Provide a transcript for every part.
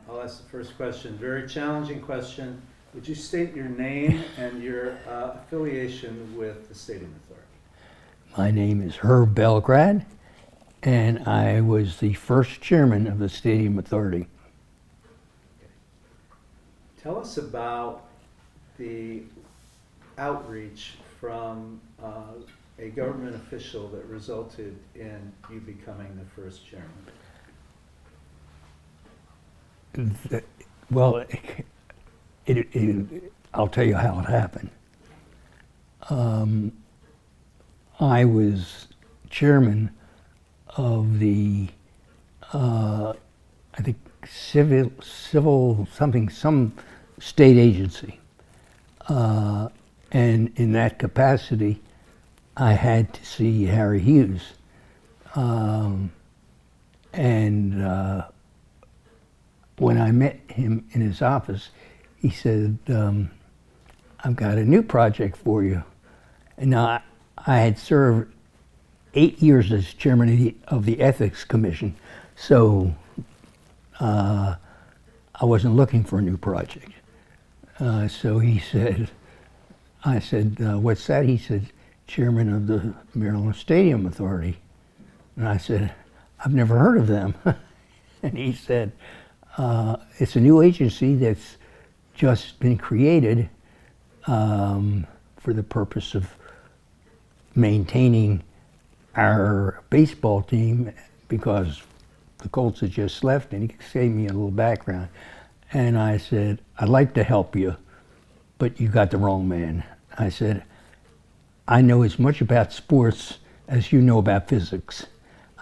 I'll ask the first question. Very challenging question. Would you state your name and your affiliation with the Stadium Authority? My name is Herb Belgrad, and I was the first chairman of the Stadium Authority. Tell us about the outreach from a government official that resulted in you becoming the first chairman. Well, I'll tell you how it happened. I was chairman of the, I think, civil something, some state agency. And in that capacity, I had to see Harry Hughes. When I met him in his office, he said, I've got a new project for you. And now I had served 8 years as chairman of the Ethics Commission, so I wasn't looking for a new project. So he said, I said, what's that? He said, chairman of the Maryland Stadium Authority. And I said, I've never heard of them. And he said, it's a new agency that's just been created for the purpose of maintaining our baseball team because the Colts had just left, and he gave me a little background. And I said, I'd like to help you, but you got the wrong man. I said, I know as much about sports as you know about physics.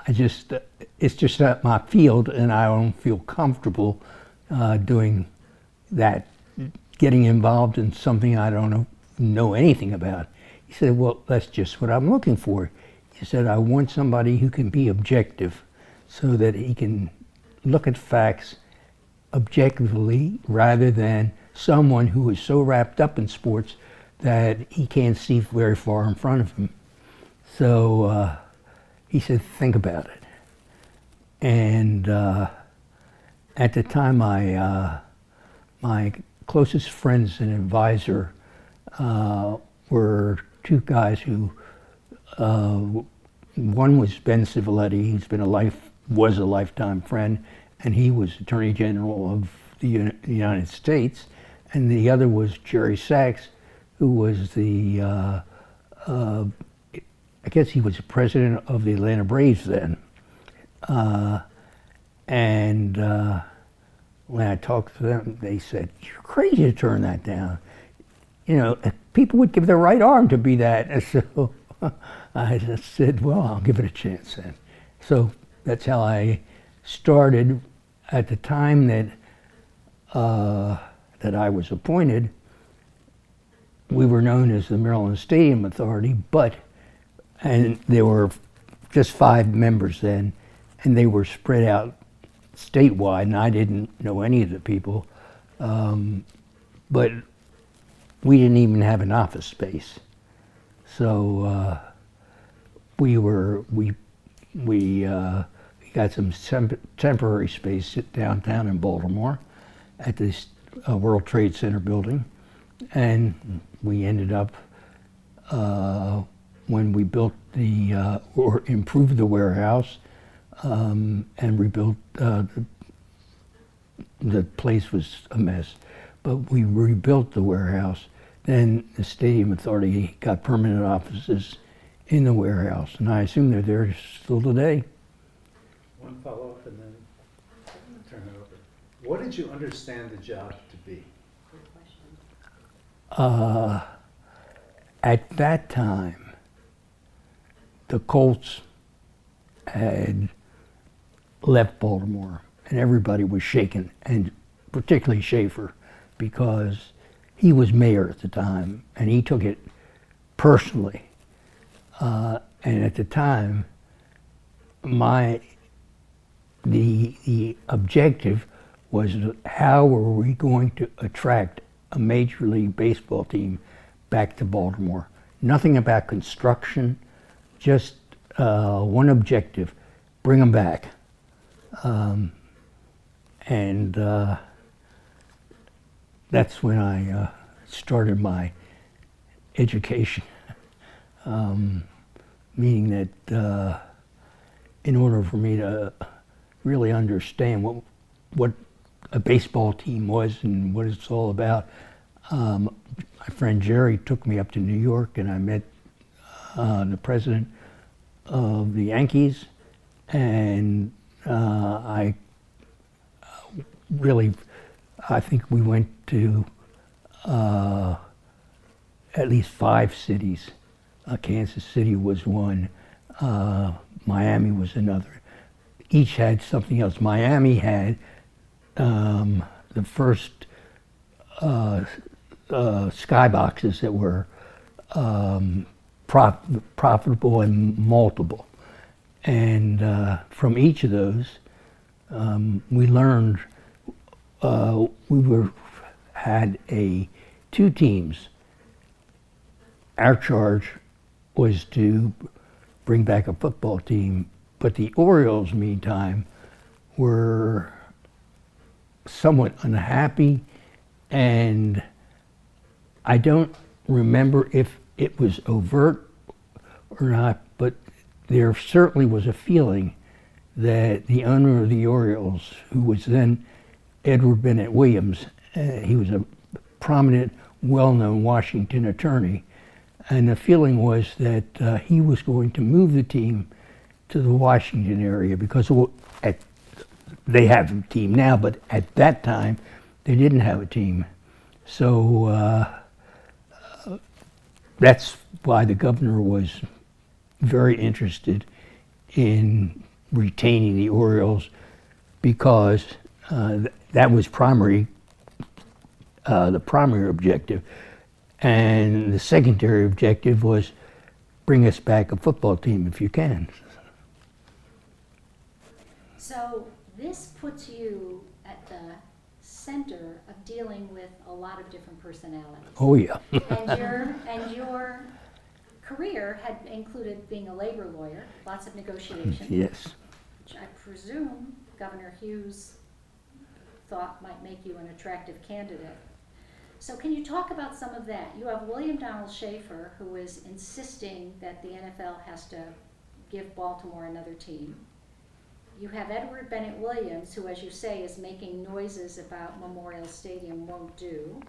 It's just not my field, and I don't feel comfortable doing that, getting involved in something I don't know anything about. He said, well, that's just what I'm looking for. He said, I want somebody who can be objective so that he can look at facts objectively rather than someone who is so wrapped up in sports that he can't see very far in front of him. So he said, think about it. And at the time, my closest friends and advisor were two guys who, one was Ben Civiletti, was a lifetime friend, and he was Attorney General of the United States, and the other was Jerry Sachs, who was the, I guess he was the president of the Atlanta Braves then. When I talked to them, they said, you're crazy to turn that down. You know, people would give their right arm to be that. And so I just said, well, I'll give it a chance then. So that's how I started. At the time that I was appointed, we were known as the Maryland Stadium Authority, and there were just 5 members then, and they were spread out statewide, and I didn't know any of the people, but we didn't even have an office space. So we got some temporary space downtown in Baltimore at this World Trade Center building, and we ended up when we built or improved the warehouse and rebuilt, the place was a mess, but we rebuilt the warehouse. Then the Stadium Authority got permanent offices in the warehouse, and I assume they're there still today. One follow-up and then turn it over. What did you understand the job to be? At that time, the Colts had left Baltimore, and everybody was shaken, and particularly Schaefer, because he was mayor at the time, and he took it personally. And at the time, the objective was how were we going to attract a Major League Baseball team back to Baltimore. Nothing about construction, just one objective, bring them back. And that's when I started my education, meaning that in order for me to really understand what a baseball team was and what it's all about, my friend Jerry took me up to New York, and I met the president of the Yankees, and I think we went to at least 5 cities. Kansas City was one, Miami was another. Each had something else. Miami had the first skyboxes that were profitable and multiple. And from each of those, we learned had 2 teams. Our charge was to bring back a football team, but the Orioles, meantime, were somewhat unhappy, and I don't remember if it was overt or not, but there certainly was a feeling that the owner of the Orioles, who was then Edward Bennett Williams, he was a prominent, well-known Washington attorney, and the feeling was that he was going to move the team to the Washington area because they have a team now, but at that time they didn't have a team. So that's why the governor was very interested in retaining the Orioles, because that was the primary objective. And the secondary objective was bring us back a football team if you can. So this puts you at the center of dealing with a lot of different personalities. Oh yeah. and your career had included being a labor lawyer, lots of negotiation. Yes. Which I presume Governor Hughes thought might make you an attractive candidate. So can you talk about some of that? You have William Donald Schaefer, who is insisting that the NFL has to give Baltimore another team. You have Edward Bennett Williams, who, as you say, is making noises about Memorial Stadium won't do.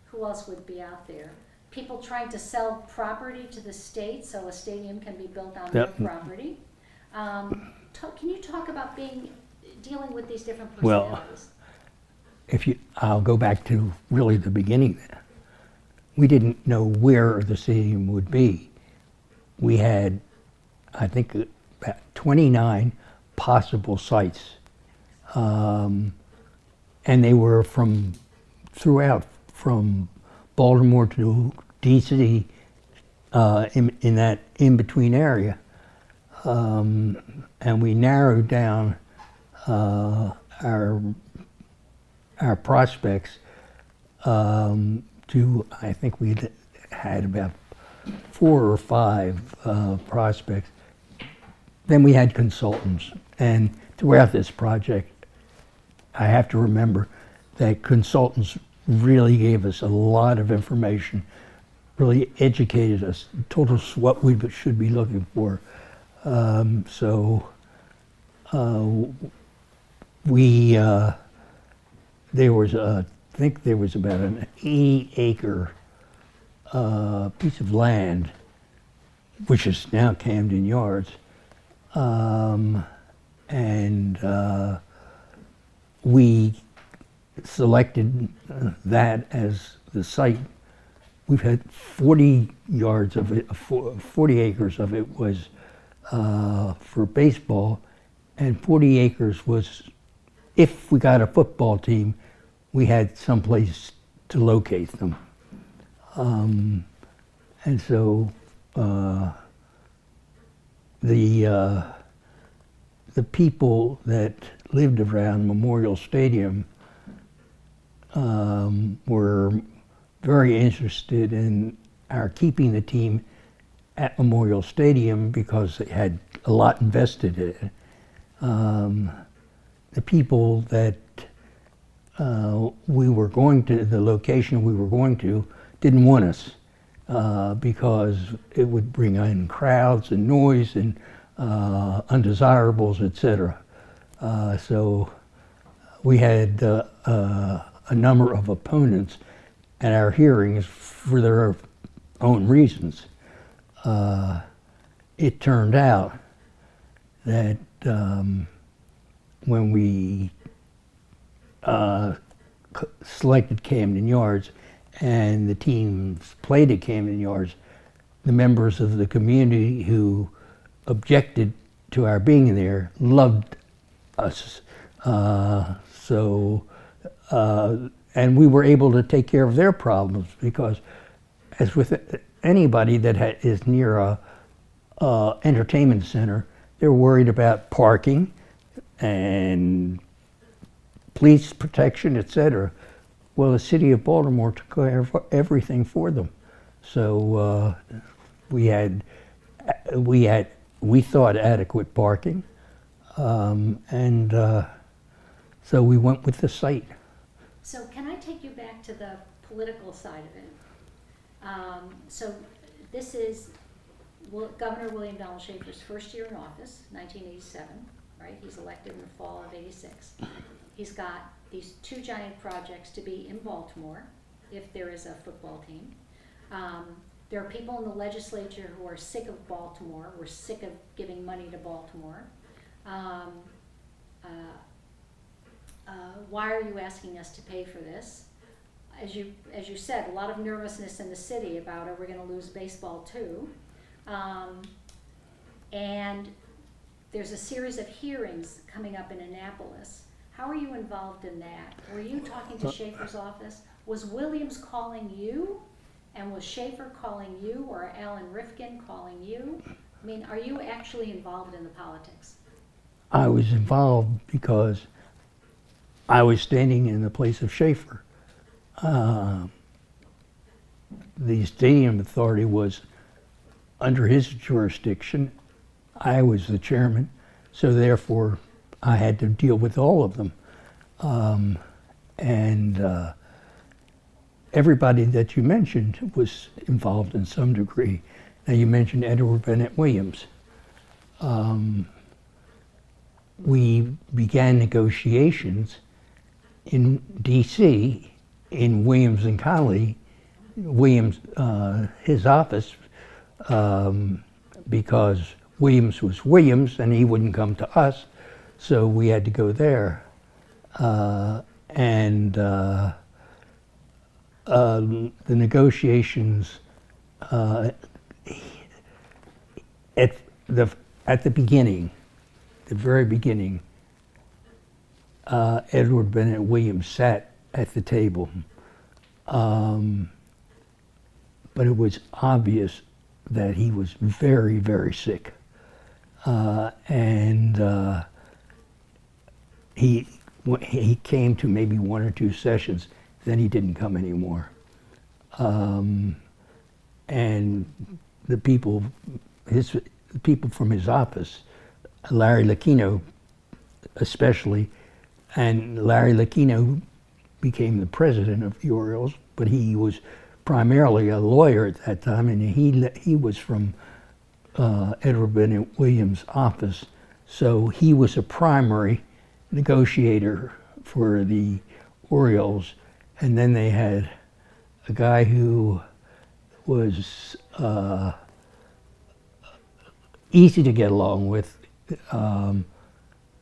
Who else would be out there? People trying to sell property to the state so a stadium can be built on their property. Can you talk about dealing with these different personalities? I'll go back to really the beginning then. We didn't know where the stadium would be. We had, I think, about 29 possible sites. And they were throughout, from Baltimore to DC, in that in-between area. And we narrowed down our prospects to, I think we had about 4 or 5 prospects. Then we had consultants, and throughout this project, I have to remember that consultants really gave us a lot of information, really educated us, told us what we should be looking for. I think there was about an 80-acre piece of land, which is now Camden Yards, and we selected that as the site. We've had 40 yards of it, 40 acres of it was for baseball, and 40 acres was, if we got a football team, we had someplace to locate them. And so the people that lived around Memorial Stadium were very interested in our keeping the team at Memorial Stadium because they had a lot invested in it. the people that we were going to, the location we were going to, didn't want us because it would bring in crowds and noise and undesirables, etc. So we had a number of opponents at our hearings for their own reasons. It turned out that when we selected Camden Yards and the teams played at Camden Yards, the members of the community who objected to our being there loved us. And we were able to take care of their problems because, as with anybody that is near a entertainment center, they're worried about parking and police protection, etc. Well, the city of Baltimore took care of everything for them. So we thought adequate parking, and so we went with the site. So can I take you back to the political side of it? So this is Governor William Donald Schaefer's first year in office, 1987, right? He's elected in the fall of '86. He's got these two giant projects to be in Baltimore, if there is a football team. There are people in the legislature who are sick of Baltimore. We're sick of giving money to Baltimore. Why are you asking us to pay for this? As you said, a lot of nervousness in the city about, are we going to lose baseball too? And there's a series of hearings coming up in Annapolis. How are you involved in that? Were you talking to Schaefer's office? Was Williams calling you? And was Schaefer calling you, or Alan Rifkin calling you? I mean, are you actually involved in the politics? I was involved because I was standing in the place of Schaefer. The stadium authority was under his jurisdiction. I was the chairman, so therefore I had to deal with all of them. Everybody that you mentioned was involved in some degree. Now you mentioned Edward Bennett Williams. We began negotiations in D.C. in Williams and Connolly, his office, because Williams was Williams and he wouldn't come to us, so we had to go there. The negotiations at the beginning, the very beginning, Edward Bennett Williams sat at the table, but it was obvious that he was very, very sick, he came to maybe 1 or 2 sessions, then he didn't come anymore. And the people from his office, Larry Lucchino especially, and Larry Lucchino became the president of the Orioles, but he was primarily a lawyer at that time, and he was from Edward Bennett Williams' office, so he was a primary negotiator for the Orioles. And then they had a guy who was easy to get along with.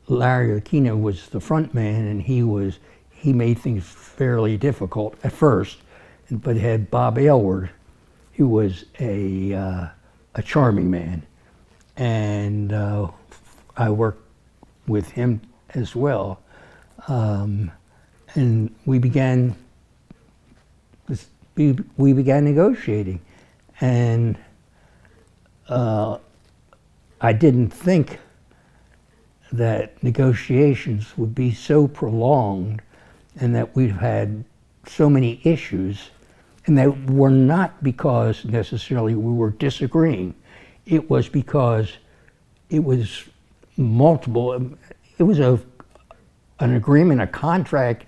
Larry Lucchino was the front man, and he made things fairly difficult at first, but had Bob Aylward, who was a charming man, and I worked with him as well, and we began negotiating, and I didn't think that negotiations would be so prolonged and that we've had so many issues, and that were not because necessarily we were disagreeing. It was because it was multiple. It was a an agreement, a contract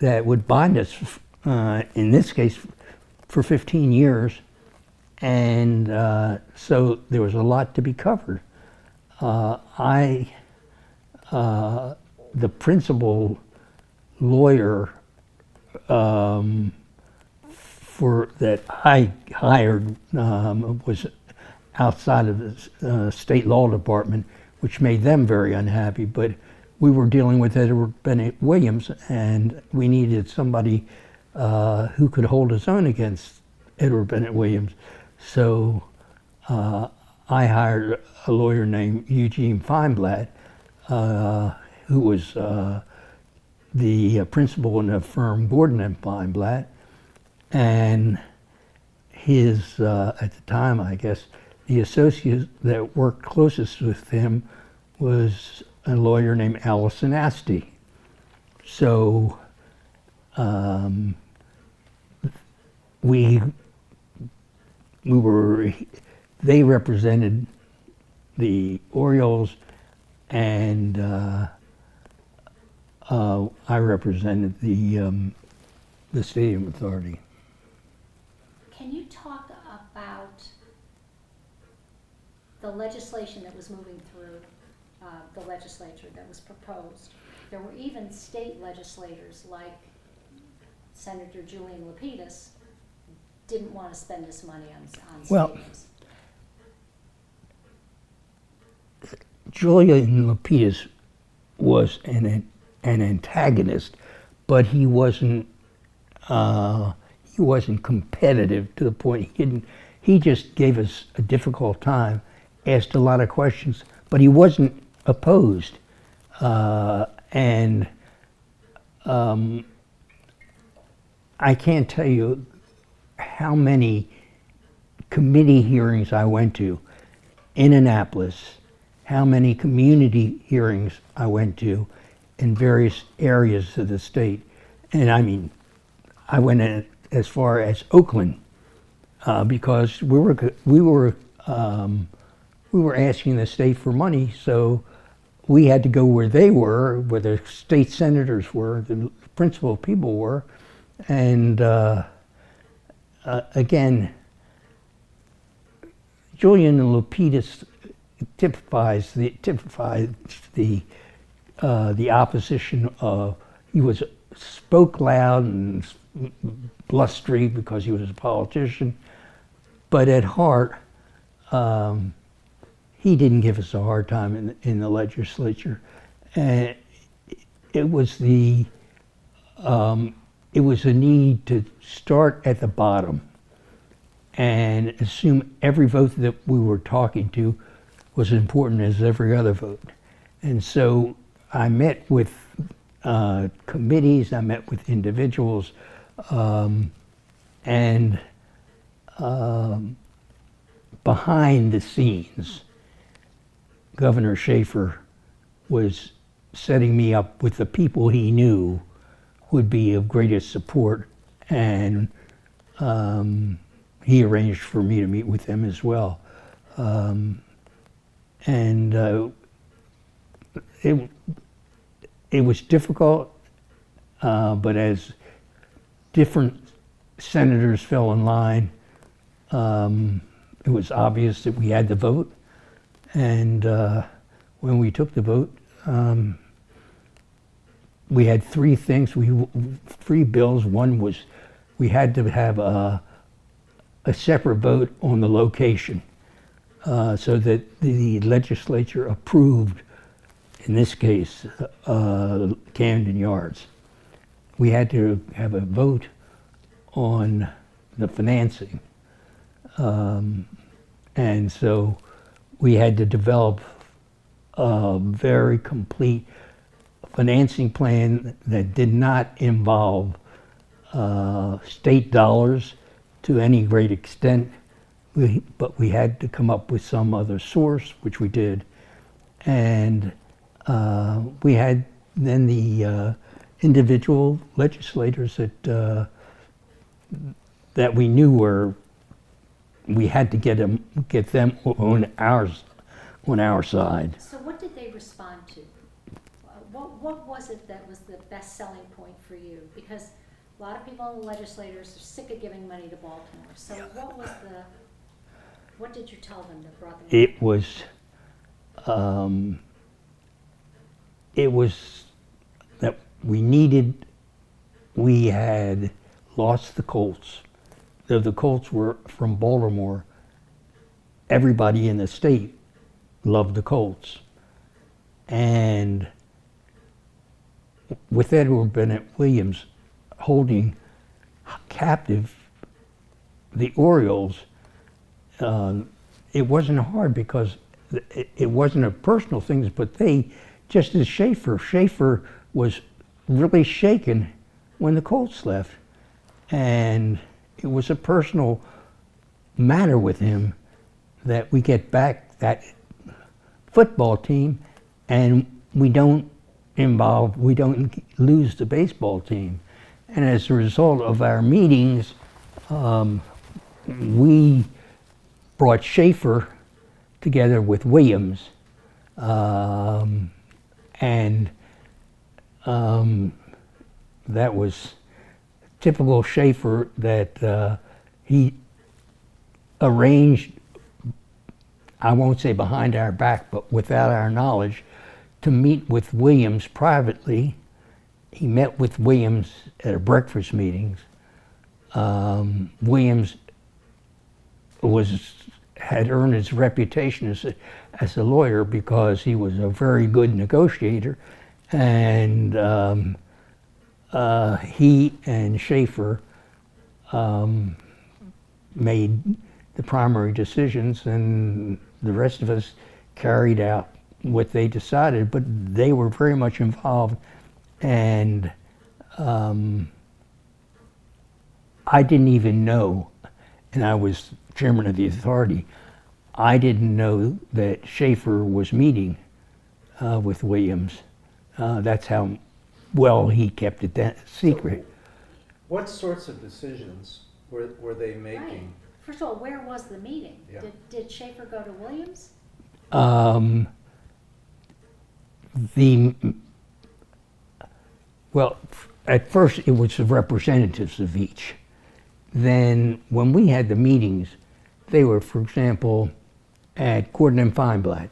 that would bind us, in this case, for 15 years. And so there was a lot to be covered. The principal lawyer that I hired was outside of the state law department, which made them very unhappy. But we were dealing with Edward Bennett Williams, and we needed somebody who could hold his own against Edward Bennett Williams. So I hired a lawyer named Eugene Feinblatt, who was the principal in the firm Gordon and Feinblatt, and his, at the time, I guess, the associate that worked closest with him was a lawyer named Allison Asti. So they represented the Orioles, and I represented the stadium authority. Can you talk about the legislation that was moving through the legislature that was proposed? There were even state legislators like Senator Julian Lapidus didn't want to spend this money on Well, stadiums. Julian Lapidus was an antagonist, but he wasn't competitive to the point he just gave us a difficult time, asked a lot of questions, but he wasn't opposed. And I can't tell you how many committee hearings I went to in Annapolis, how many community hearings I went to in various areas of the state. And I mean, I went in as far as Oakland because we were asking the state for money, so we had to go where they were, where the state senators were, the principal people were, and again, Julian Lapidus typifies the opposition of. He spoke loud and blustery because he was a politician, but at heart, he didn't give us a hard time in the legislature. And it was a need to start at the bottom and assume every vote that we were talking to was important as every other vote. And so I met with committees, I met with individuals, and behind the scenes, Governor Schaefer was setting me up with the people he knew would be of greatest support, and he arranged for me to meet with them as well. It was difficult, but as different senators fell in line, it was obvious that we had the vote. And when we took the vote, we had three things, three bills. One was we had to have a separate vote on the location so that the legislature approved, in this case, Camden Yards. We had to have a vote on the financing. And so we had to develop a very complete financing plan that did not involve state dollars to any great extent, but we had to come up with some other source, which we did. And we had then the individual legislators that we knew we had to get them on our side. So what did they respond to? What what was it that was the best selling point for you? Because a lot of people in the legislators are sick of giving money to Baltimore. So what did you tell them that brought them? It was that we had lost the Colts. Though the Colts were from Baltimore, everybody in the state loved the Colts. And with Edward Bennett Williams holding captive the Orioles, it wasn't hard because it wasn't a personal thing, but just as Schaefer was really shaken when the Colts left. And it was a personal matter with him that we get back that football team and we don't lose the baseball team. And as a result of our meetings, we brought Schaefer together with Williams, and that was typical Schaefer, that he arranged, I won't say behind our back, but without our knowledge, to meet with Williams privately. He met with Williams at a breakfast meetings. Williams had earned his reputation as a lawyer because he was a very good negotiator, and he and Schaefer made the primary decisions, and the rest of us carried out what they decided, but they were very much involved. And I didn't even know, and I was chairman of the authority, I didn't know that Schaefer was meeting with Williams. That's how well he kept it that secret. So what sorts of decisions were they making? Right. First of all, where was the meeting? Yeah. Did Schaefer go to Williams? Well, at first it was the representatives of each. Then when we had the meetings, they were, for example, at Gordon and Feinblatt,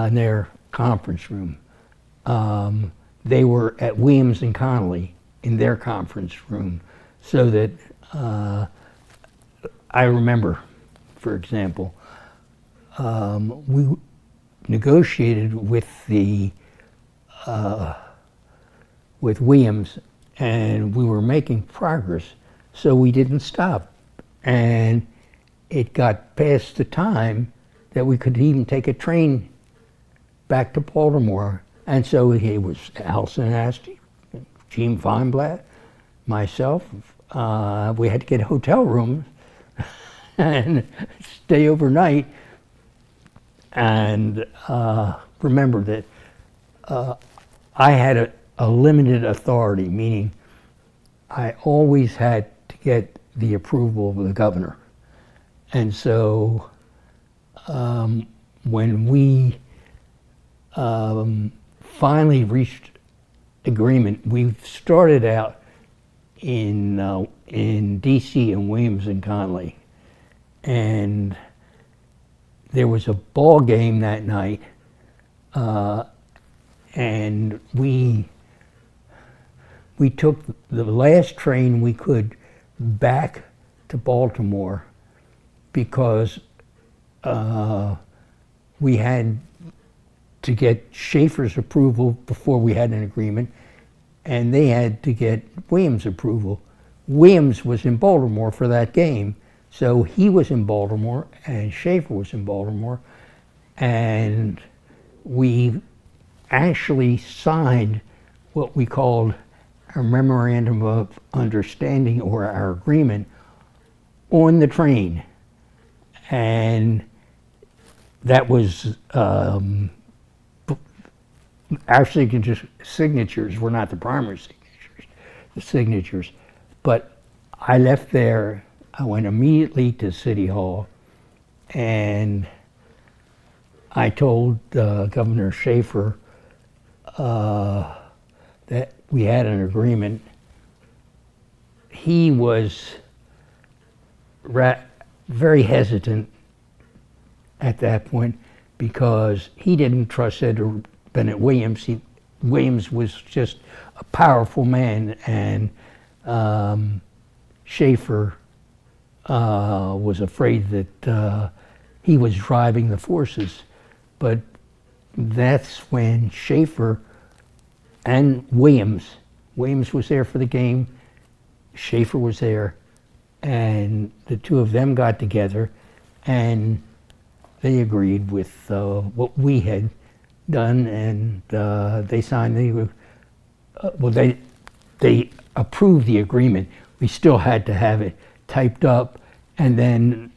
in their conference room. They were at Williams and Connolly in their conference room, so that I remember, for example, we negotiated with with Williams, and we were making progress, so we didn't stop. And it got past the time that we could even take a train back to Baltimore. And so it was Alison Asti, Gene Feinblatt, myself. We had to get hotel rooms and stay overnight. And remember that I had a limited authority, meaning I always had to get the approval of the governor. And so when we finally reached agreement, we started out in DC and Williams and Connolly. And there was a ball game that night, and we took the last train we could back to Baltimore because we had to get Schaefer's approval before we had an agreement, and they had to get Williams' approval. Williams was in Baltimore for that game, so he was in Baltimore and Schaefer was in Baltimore, and we actually signed what we called our memorandum of understanding, or our agreement, on the train. And that was our signatures were not the primary signatures, the signatures. But I left there, I went immediately to City Hall, and I told Governor Schaefer that we had an agreement, he was very hesitant at that point because he didn't trust Edward Bennett Williams. Williams was just a powerful man, and Schaefer was afraid that he was driving the forces. But that's when Schaefer and Williams was there for the game, Schaefer was there, and the two of them got together and they agreed with what we had done, and they signed they approved the agreement. We still had to have it typed up, and then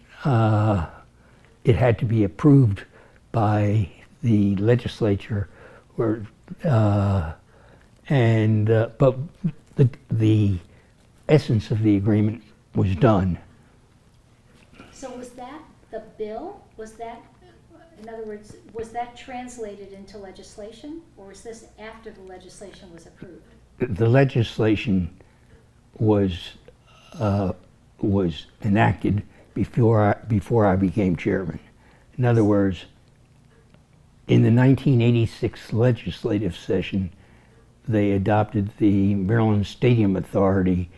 it had to be approved by the legislature, but the essence of the agreement was done. So was that the bill? Was that, in other words, was that translated into legislation, or was this after the legislation was approved? The legislation was enacted before I became chairman. In other words, in the 1986 legislative session, they adopted the Maryland Stadium Authority,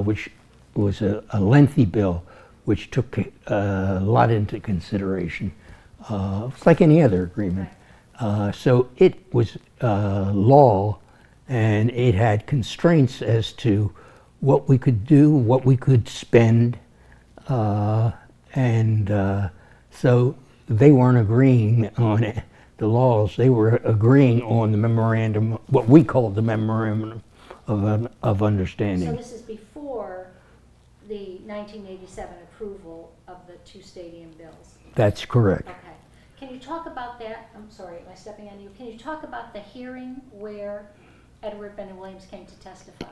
which was a lengthy bill, which took a lot into consideration. It's like any other agreement. So it was law, and it had constraints as to what we could do, what we could spend, and so they weren't agreeing on it, the laws. They were agreeing on the memorandum, what we called the memorandum of understanding. So this is before the 1987 approval of the two stadium bills? That's correct. Okay. Can you talk about that? I'm sorry, am I stepping on you? Can you talk about the hearing where Edward Bennett Williams came to testify?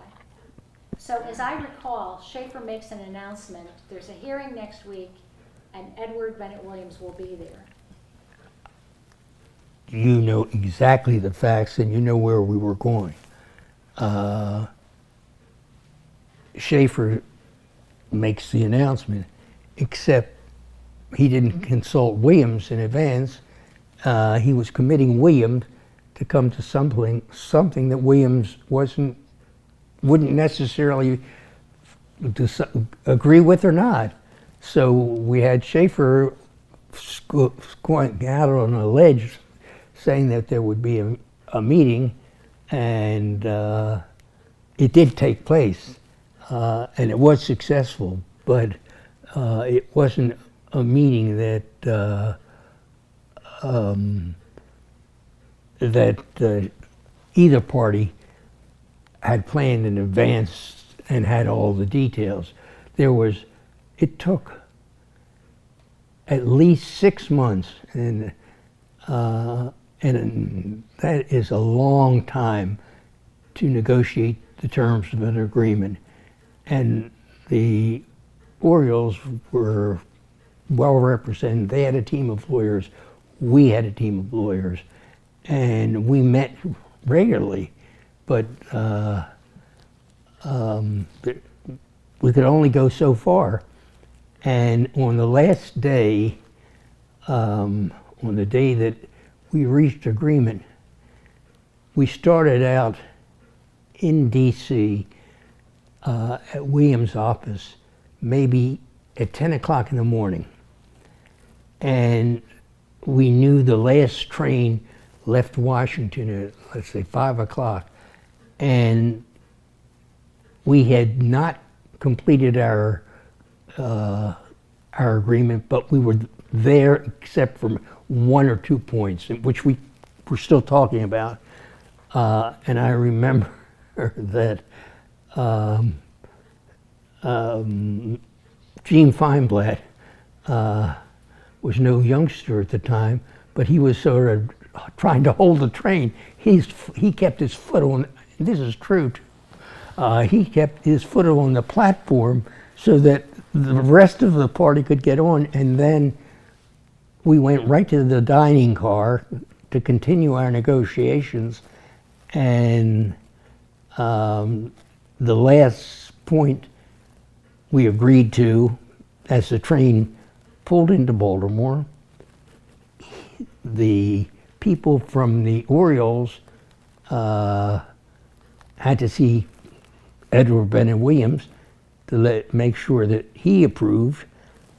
So as I recall, Schaefer makes an announcement, there's a hearing next week, and Edward Bennett Williams will be there. You know exactly the facts, and you know where we were going. Schaefer makes the announcement, except he didn't consult Williams in advance. He was committing Williams to come to something that Williams wouldn't necessarily agree with or not. So we had Schaefer going out on a ledge saying that there would be a meeting, and it did take place, and it was successful, but it wasn't a meeting that either party had planned in advance and had all the details. It took at least 6 months, and that is a long time to negotiate the terms of an agreement. And the Orioles were well represented. They had a team of lawyers. We had a team of lawyers. And we met regularly, but we could only go so far. And on the last day, on the day that we reached agreement, we started out in D.C. At Williams' office, maybe at 10 o'clock in the morning. And we knew the last train left Washington at, let's say, 5 o'clock. And we had not completed our agreement, but we were there except for 1 or 2 points, which we were still talking about. And I remember that Gene Feinblatt was no youngster at the time, but he was sort of trying to hold the train. He kept his foot on, this is true too, he kept his foot on the platform so that the rest of the party could get on, and then we went right to the dining car to continue our negotiations, and the last point we agreed to, as the train pulled into Baltimore, the people from the Orioles had to see Edward Bennett Williams to make sure that he approved.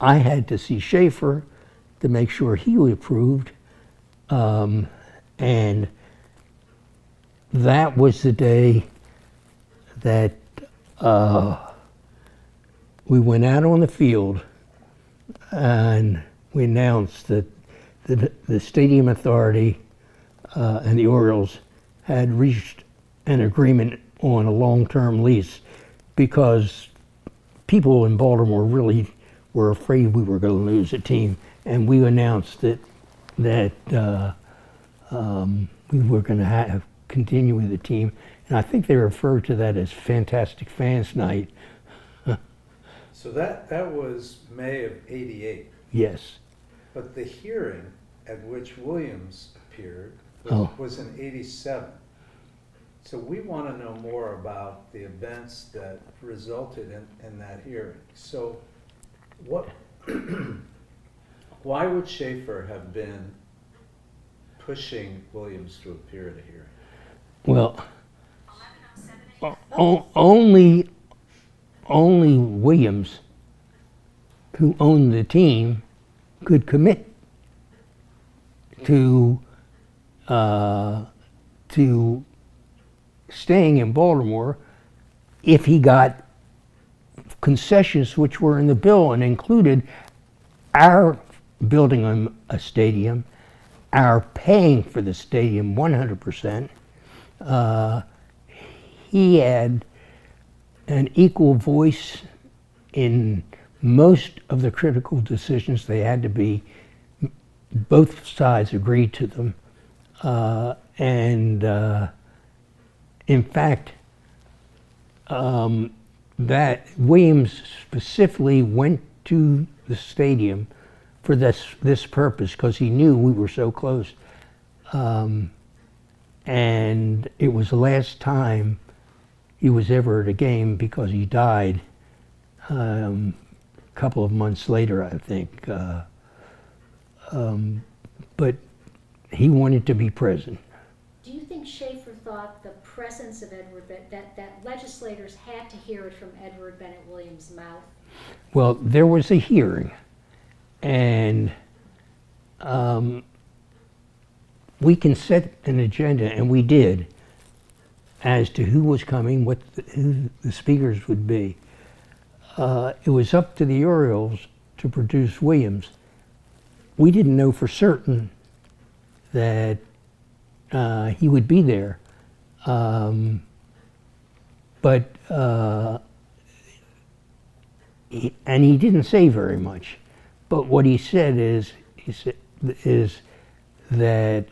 I had to see Schaefer to make sure he approved. And that was the day that we went out on the field and we announced that the stadium authority and the Orioles had reached an agreement on a long-term lease, because people in Baltimore really were afraid we were going to lose a team, and we announced that we were going to continue with the team, and I think they referred to that as Fantastic Fans Night. So that was May of '88, Yes. but the hearing at which Williams appeared was in '87. So we want to know more about the events that resulted in that hearing. So why would Schaefer have been pushing Williams to appear at a hearing? Well, only Williams, who owned the team, could commit to staying in Baltimore if he got concessions which were in the bill and included our building a stadium, our paying for the stadium 100%. He had an equal voice in most of the critical decisions. They had to be, both sides agreed to them. In fact, that Williams specifically went to the stadium for this purpose, because he knew we were so close. And it was the last time he was ever at a game, because he died a couple of months later, I think. But he wanted to be present. Do you think Schaefer thought the presence of Edward that legislators had to hear it from Edward Bennett Williams' mouth? Well, there was a hearing, and we can set an agenda, and we did, as to who was coming, who the speakers would be. It was up to the Orioles to produce Williams. We didn't know for certain that he would be there, and he didn't say very much. But what he said is that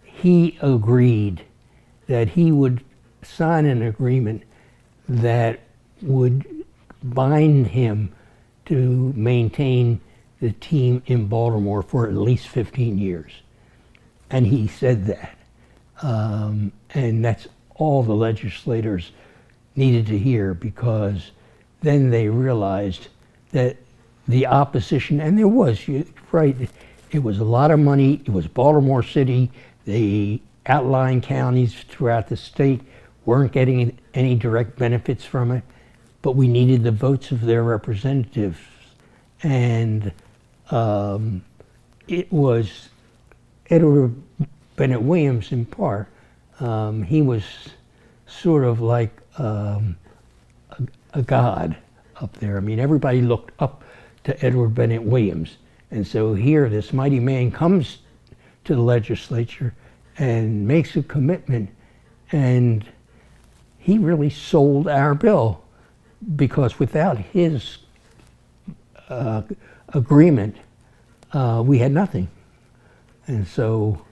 he agreed that he would sign an agreement that would bind him to maintain the team in Baltimore for at least 15 years. And he said that. And that's all the legislators needed to hear, because then they realized that the opposition, and there was, you're right, it was a lot of money. It was Baltimore City. The outlying counties throughout the state weren't getting any direct benefits from it, but we needed the votes of their representatives. And it was Edward Bennett Williams, in part. He was sort of like a god up there. I mean, everybody looked up to Edward Bennett Williams. And so here, this mighty man comes to the legislature and makes a commitment, and he really sold our bill, because without his agreement, we had nothing. And so...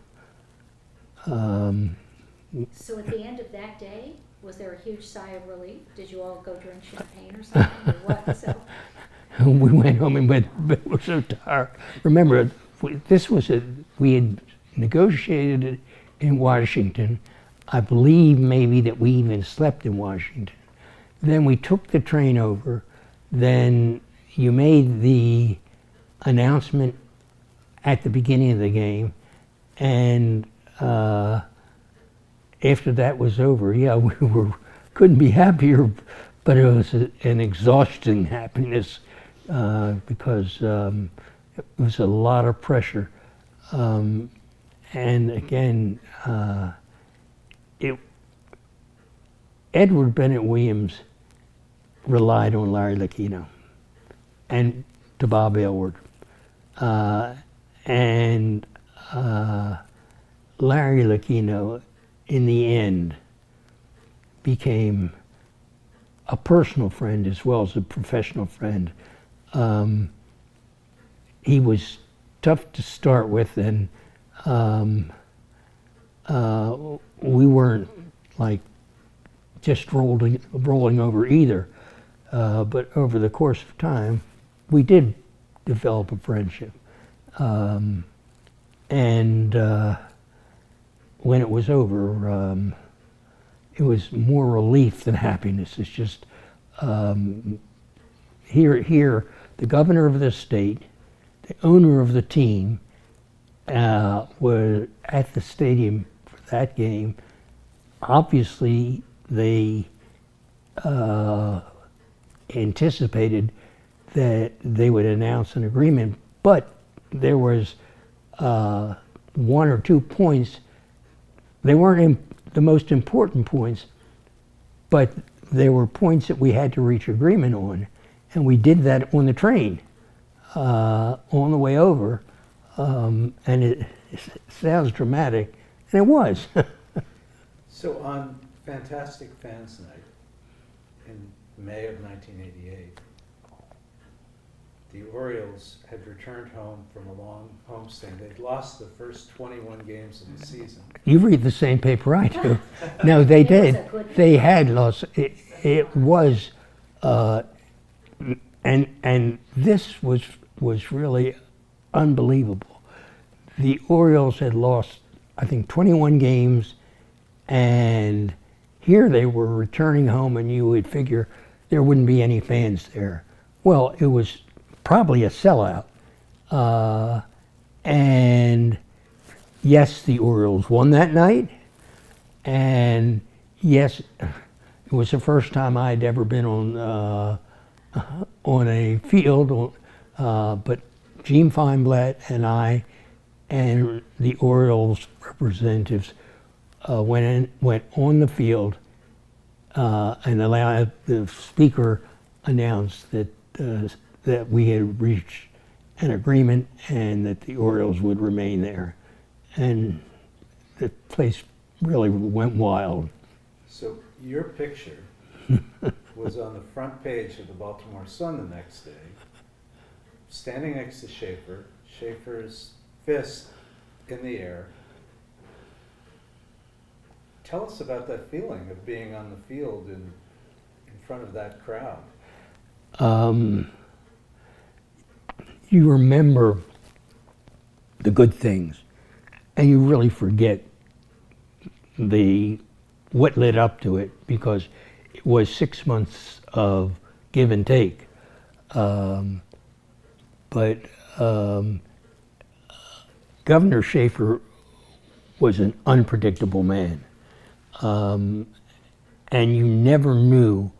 So at the end of that day, was there a huge sigh of relief? Did you all go drink champagne or something? Or what? So, we went home and we were so tired. Remember, we had negotiated it in Washington. I believe maybe that we even slept in Washington. Then we took the train over. Then you made the announcement at the beginning of the game, and after that was over, yeah, couldn't be happier, but it was an exhausting happiness because it was a lot of pressure. And again, Edward Bennett Williams relied on Larry Lucchino and to Bob Aylward. And Larry Lucchino, in the end, became a personal friend as well as a professional friend. He was tough to start with, and we weren't like just rolling over either. But over the course of time, we did develop a friendship. And when it was over, it was more relief than happiness. It's just here, the governor of the state, the owner of the team, were at the stadium for that game. Obviously, they anticipated that they would announce an agreement, but there was 1 or 2 points. They weren't the most important points, but there were points that we had to reach agreement on, and we did that on the train on the way over. And it sounds dramatic, and it was. So on Fantastic Fans Night in May of 1988, the Orioles had returned home from a long homestand. They'd lost the first 21 games of the season. You read the same paper I do. No, they did. They had lost. It was, and this was really unbelievable. The Orioles had lost, I think, 21 games, and here they were returning home, and you would figure there wouldn't be any fans there. Well, it was probably a sellout. And yes, the Orioles won that night, and yes, it was the first time I'd ever been on a field, but Gene Feinblatt and I and the Orioles representatives went on the field, and the speaker announced that that we had reached an agreement and that the Orioles would remain there, and the place really went wild. So your picture was on the front page of the Baltimore Sun the next day, standing next to Schaefer, Schaefer's fist in the air. Tell us about that feeling of being on the field in front of that crowd. You remember the good things, and you really forget what led up to it, because it was 6 months of give and take. But Governor Schaefer was an unpredictable man, and you never knew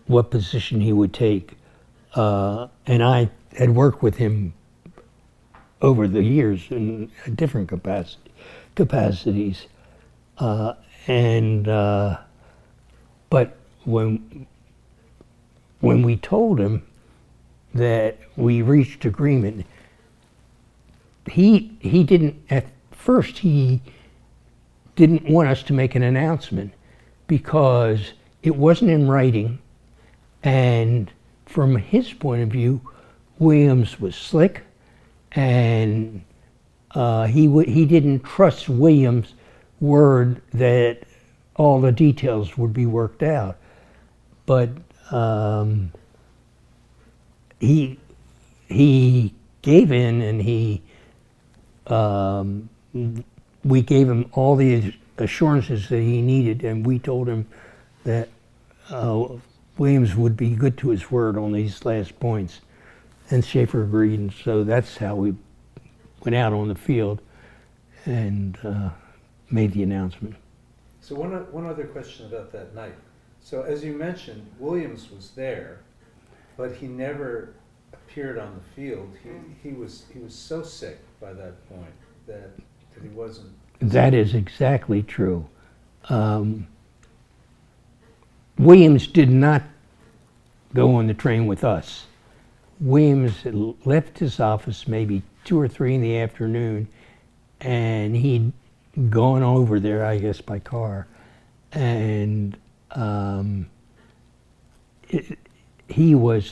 what position he would take. And I had worked with him over the years in different capacities. But when we told him that we reached agreement, he didn't, at first he didn't want us to make an announcement because it wasn't in writing, and from his point of view, Williams was slick, and he didn't trust Williams' word that all the details would be worked out. But he gave in, and he um, we gave him all the assurances that he needed, and we told him that Williams would be good to his word on these last points. And Schaefer agreed, and so that's how we went out on the field and made the announcement. So one other question about that night. So as you mentioned, Williams was there, but he never appeared on the field. He was so sick by that point that he wasn't. That is exactly true. Williams did not go on the train with us. Williams had left his office maybe 2 or 3 in the afternoon, and he'd gone over there, I guess, by car, and he would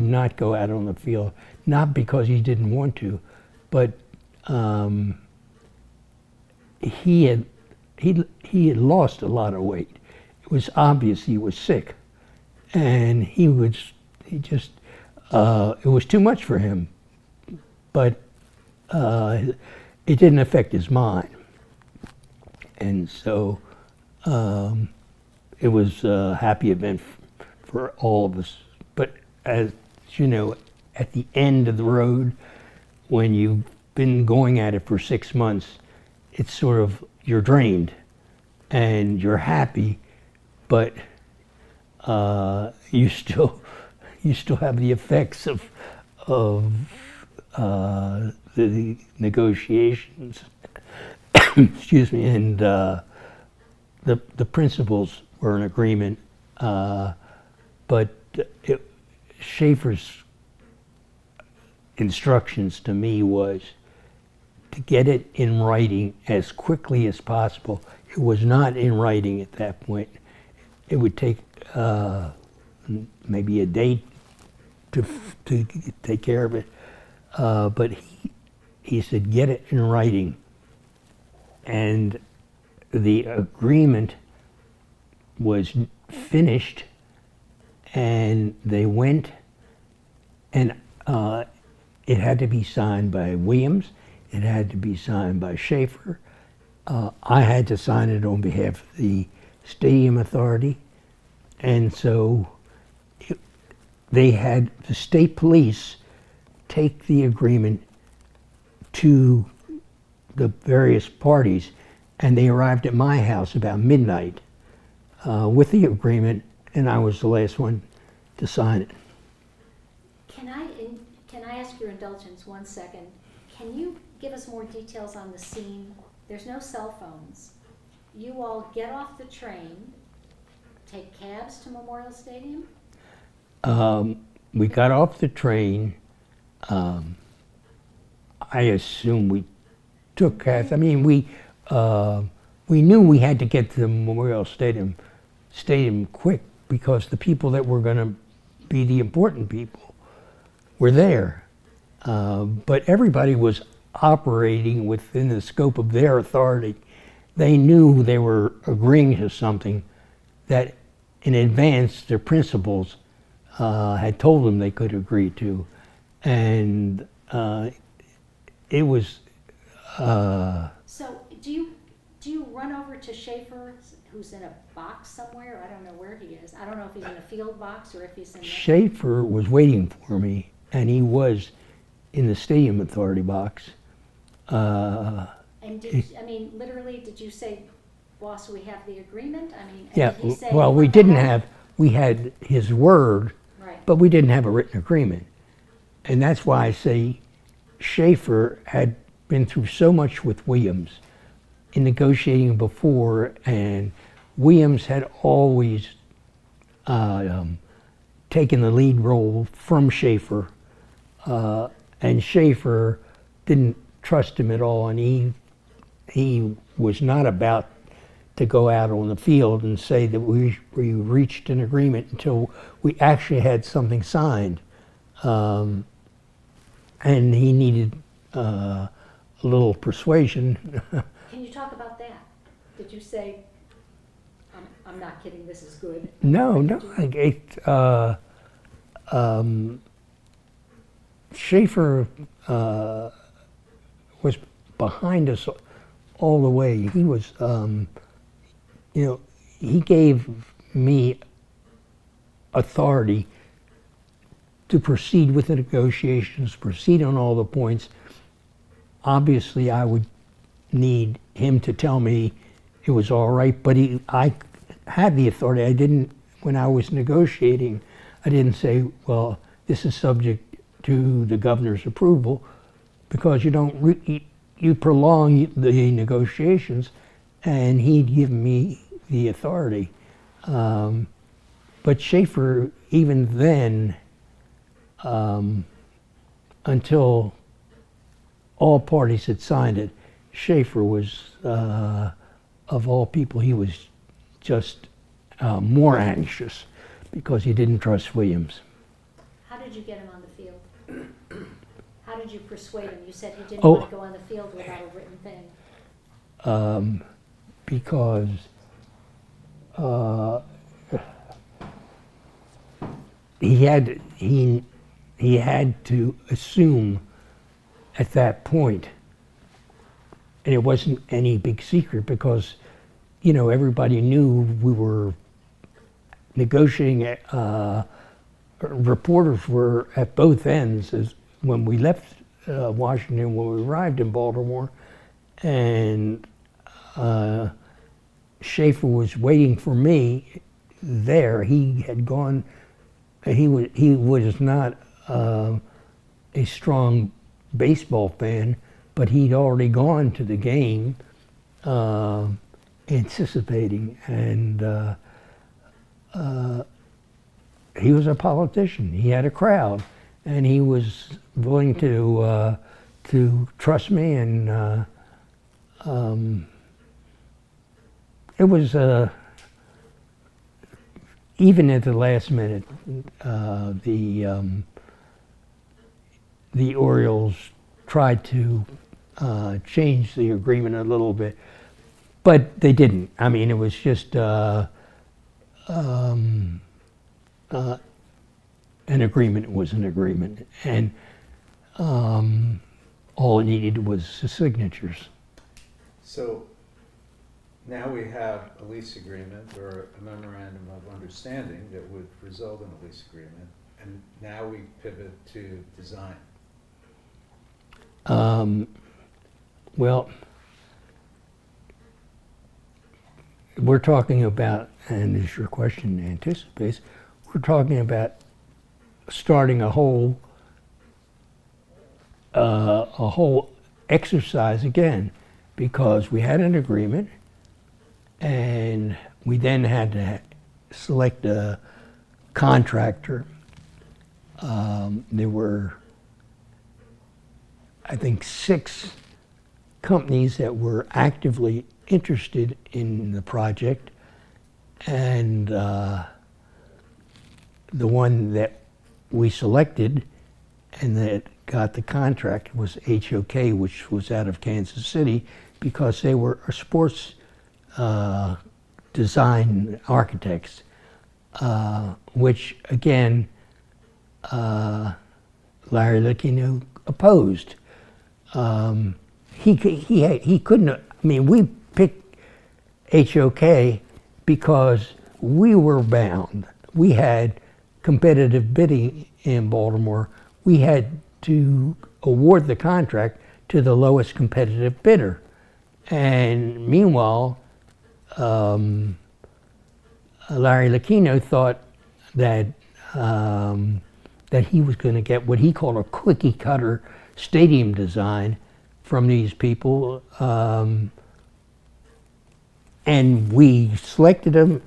not go out on the field, not because he didn't want to, but he had lost a lot of weight. It was obvious he was sick, and it was too much for him, but it didn't affect his mind. And so it was a happy event for all of us. But as you know, at the end of the road, when you've been going at it for 6 months, it's sort of, you're drained and you're happy, but you still have the effects of the negotiations. Excuse me, and the principals were in agreement, but Schaefer's instructions to me was to get it in writing as quickly as possible. It was not in writing at that point. It would take maybe a day to take care of it, but he said, get it in writing. And the agreement was finished, and they went, and it had to be signed by Williams, it had to be signed by Schaefer. I had to sign it on behalf of the Stadium Authority, and so they had the state police take the agreement to the various parties, and they arrived at my house about midnight with the agreement, and I was the last one to sign it. Can I ask your indulgence 1 second? Can you give us more details on the scene? There's no cell phones. You all get off the train, take cabs to Memorial Stadium? We got off the train. I assume we took cabs. I mean, we knew we had to get to the Memorial Stadium quick because the people that were going to be the important people were there. But everybody was operating within the scope of their authority. They knew they were agreeing to something that in advance their principals had told them they could agree to. And it was... So do you run over to Schaefer, who's in a box somewhere? I don't know where he is. I don't know if he's in a field box or if he's in... Schaefer was waiting for me, and he was in the Stadium Authority box. And literally, did you say, boss, we have the agreement? I mean, yeah, did he say, well, we had his word, right, but we didn't have a written agreement. And that's why I say Schaefer had been through so much with Williams in negotiating before, and Williams had always taken the lead role from Schaefer, and Schaefer didn't trust him at all, and he was not about to go out on the field and say that we reached an agreement until we actually had something signed. And he needed a little persuasion. Can you talk about that? Did you say, I'm not kidding, this is good? No. Schaefer behind us all the way. He was, he gave me authority to proceed with the negotiations, proceed on all the points. Obviously, I would need him to tell me it was all right, but I had the authority. I didn't, when I was negotiating, I didn't say, well, this is subject to the governor's approval, because you don't, you prolong the negotiations, and he'd given me the authority. But Schaefer, even then, until all parties had signed it, Schaefer was, of all people, he was just more anxious because he didn't trust Williams. How did you get him on the field? How did you persuade him? You said he didn't Oh. want to go on the field without a written thing. Because he had to assume at that point, and it wasn't any big secret because, everybody knew we were negotiating. Reporters were at both ends as when we left Washington, when we arrived in Baltimore, and Schaefer was waiting for me there. He had gone. He was not a strong baseball fan, but he'd already gone to the game, anticipating, and he was a politician. He had a crowd, and he was willing to trust me, and it was even at the last minute, the Orioles tried to change the agreement a little bit, but they didn't. I mean, it was just an agreement was an agreement, and all it needed was the signatures. So now we have a lease agreement or a memorandum of understanding that would result in a lease agreement, and now we pivot to design. Well, we're talking about, and as your question anticipates, we're talking about starting a whole exercise again, because we had an agreement, and we then had to select a contractor. There were, I think, 6 companies that were actively interested in the project, and the one that we selected and that got the contract was HOK, which was out of Kansas City, because they were sports design architects, which again, Larry Lucchino opposed. He couldn't. I mean, we picked HOK because we were bound. We had competitive bidding in Baltimore. We had to award the contract to the lowest competitive bidder. And meanwhile, Larry Lucchino thought that that he was going to get what he called a cookie cutter stadium design from these people, and we selected them,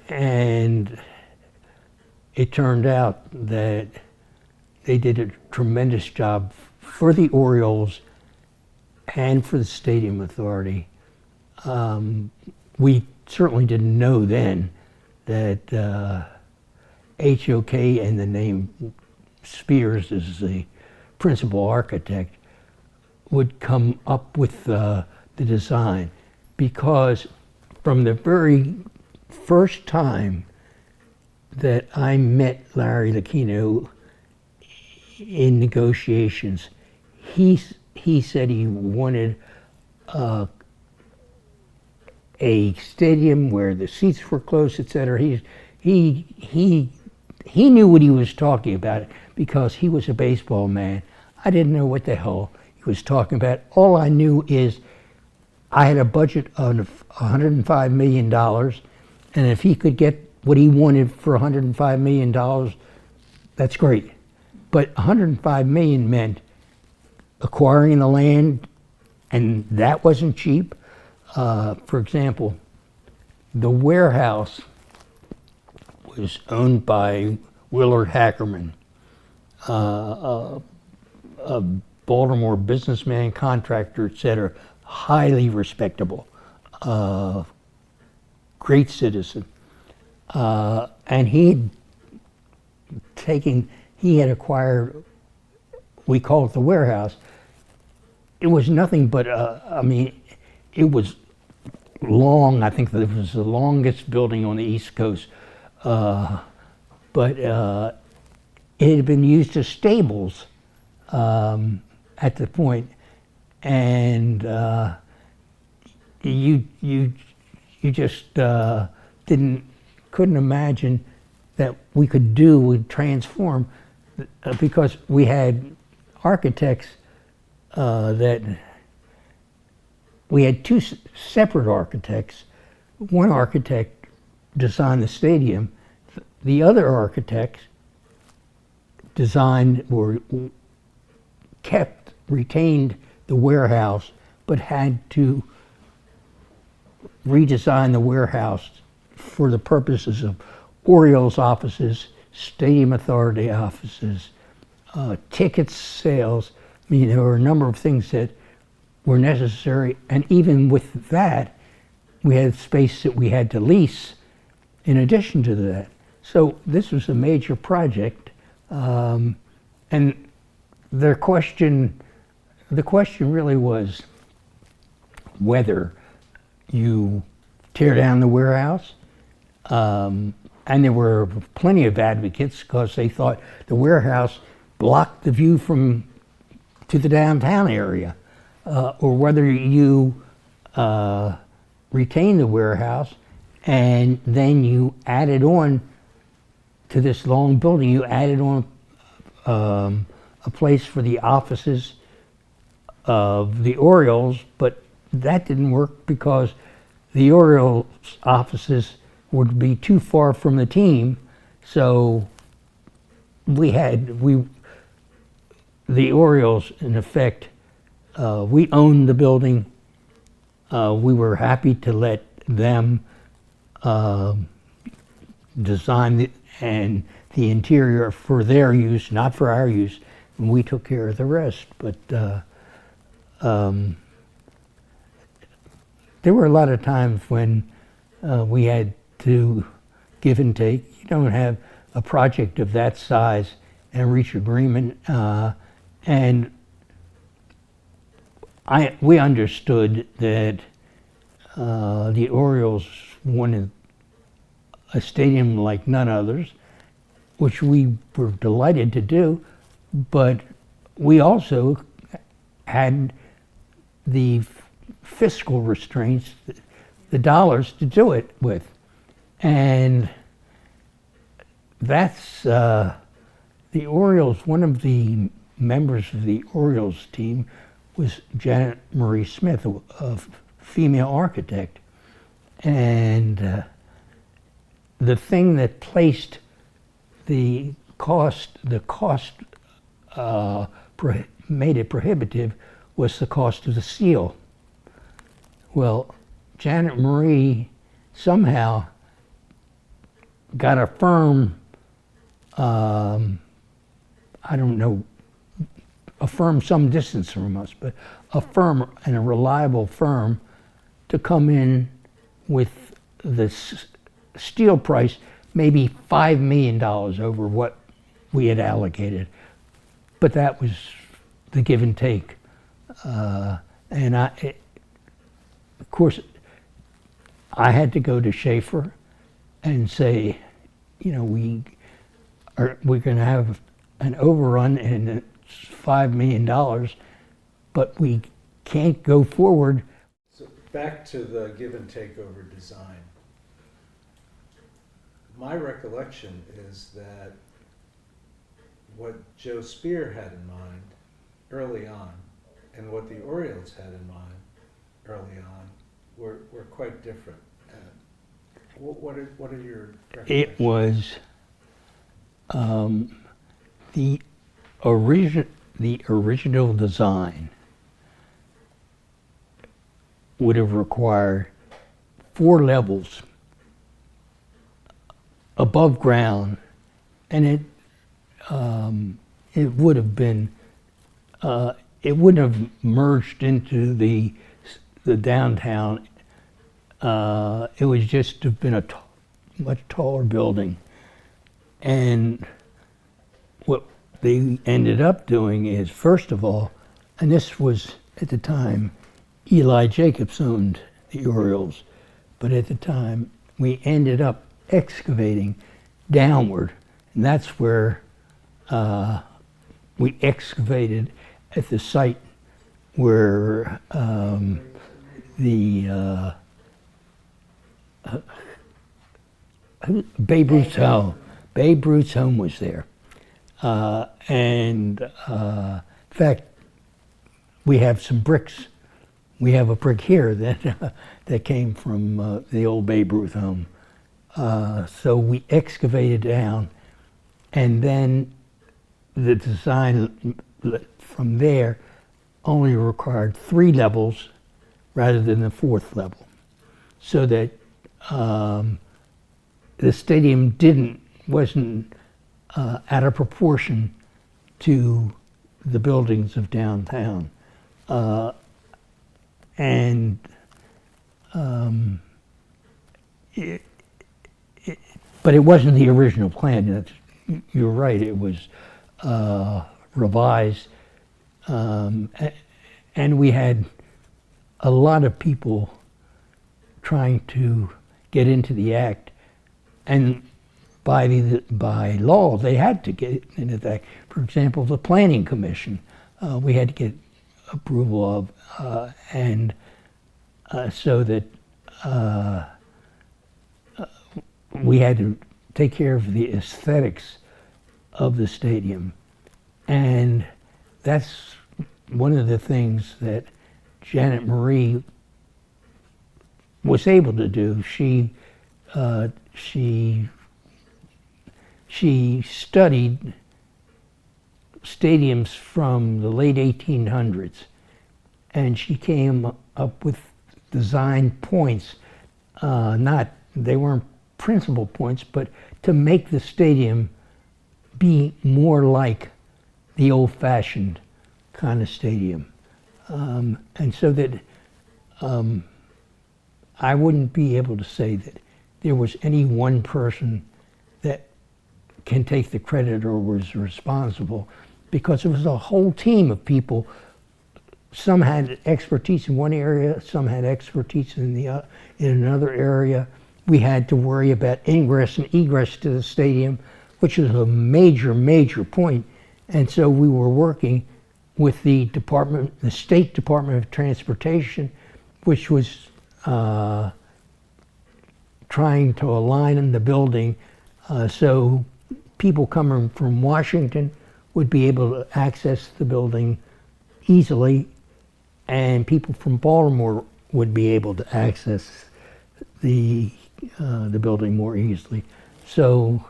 and it turned out that they did a tremendous job for the Orioles and for the Stadium Authority. We certainly didn't know then that HOK and the name Spears as the principal architect would come up with the design, because from the very first time that I met Larry Lucchino in negotiations, he said he wanted a stadium where the seats were close, etc. He knew what he was talking about because he was a baseball man. I didn't know what the hell he was talking about. All I knew is I had a budget of $105 million, and if he could get what he wanted for $105 million, that's great. But $105 million meant acquiring the land, and that wasn't cheap. For example, the warehouse was owned by Willard Hackerman, a Baltimore businessman, contractor, etc., highly respectable, great citizen. And he had acquired, we call it the warehouse. It was nothing but, it was long. I think that it was the longest building on the East Coast. But it had been used as stables at the point, and you just couldn't imagine that we would transform, because we had architects we had two separate architects. One architect designed the stadium. The other architects designed or retained the warehouse, but had to redesign the warehouse for the purposes of Orioles offices, Stadium Authority offices, tickets sales. I mean, there were a number of things that were necessary, and even with that, we had space that we had to lease in addition to that. So this was a major project, and the question really was whether you tear down the warehouse, and there were plenty of advocates because they thought the warehouse blocked the view to the downtown area, or whether you retain the warehouse and then you added on to this long building. You added on a place for the offices of the Orioles, but that didn't work because the Orioles offices would be too far from the team. So the Orioles, in effect, we owned the building. We were happy to let them design the interior for their use, not for our use, and we took care of the rest. But there were a lot of times when we had to give and take. You don't have a project of that size and reach agreement, and we understood that the Orioles wanted a stadium like none others, which we were delighted to do, but we also had the fiscal restraints, the dollars to do it with. And that's the Orioles. One of the members of the Orioles team was Janet Marie Smith, a female architect. And the thing that placed the cost made it prohibitive was the cost of the steel. Well, Janet Marie somehow got a firm, I don't know, a firm some distance from us, but a firm and a reliable firm to come in with the steel price maybe $5 million over what we had allocated. But that was the give and take. Of course, I had to go to Schaefer and say, we're going to have an overrun and it's $5 million. but we can't go forward. So back to the give and take over design. My recollection is that what Joe Spear had in mind early on and what the Orioles had in mind early on were quite different. What are your recollections? It was the original design would have required 4 levels above ground, and it would have been it wouldn't have merged into the downtown. It was just have been a much taller building, and what they ended up doing is, first of all, and this was at the time, Eli Jacobs owned the Orioles, but at the time we ended up excavating downward, and that's where we excavated at the site where the Babe Ruth's home was there. And in fact, we have some bricks. We have a brick here that came from the old Babe Ruth home. So we excavated down, and then the design from there only required 3 levels rather than the 4th level, so that the stadium wasn't out of proportion to the buildings of downtown. But it wasn't the original plan. You're right, it was revised. And we had a lot of people trying to get into the act, and by law they had to get into the act. For example, the Planning Commission, we had to get approval of, and so that we had to take care of the aesthetics of the stadium. And that's one of the things that Janet Marie was able to do. She studied stadiums from the late 1800s, and she came up with design points. They weren't principal points, but to make the stadium be more like the old-fashioned kind of stadium. And so that I wouldn't be able to say that there was any one person that can take the credit or was responsible, because it was a whole team of people. Some had expertise in one area, some had expertise in another area. We had to worry about ingress and egress to the stadium, which is a major point. And so we were working with the State Department of Transportation, which was trying to align the building so people coming from Washington would be able to access the building easily, and people from Baltimore would be able to access the building more easily. So,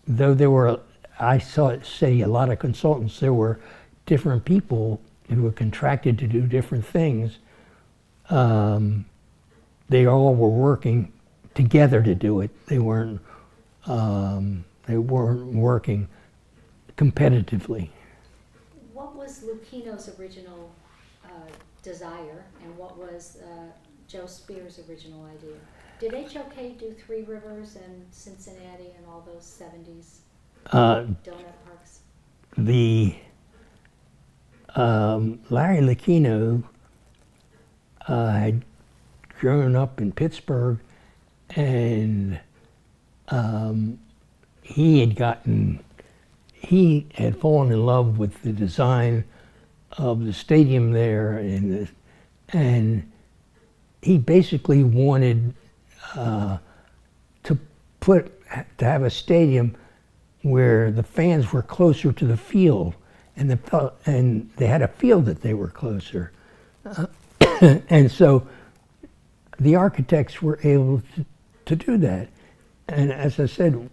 though there were, I saw it say a lot of consultants, there were different people who were contracted to do different things. They all were working together to do it. They weren't working competitively. What was Lucchino's original desire, and what was Joe Spear's original idea? Did HOK do Three Rivers and Cincinnati and all those 70s donut parks? Larry Lucchino had grown up in Pittsburgh, and he had fallen in love with the design of the stadium there, and he basically wanted to have a stadium where the fans were closer to the field, and they had a feel that they were closer, and so the architects were able to do that. And as I said,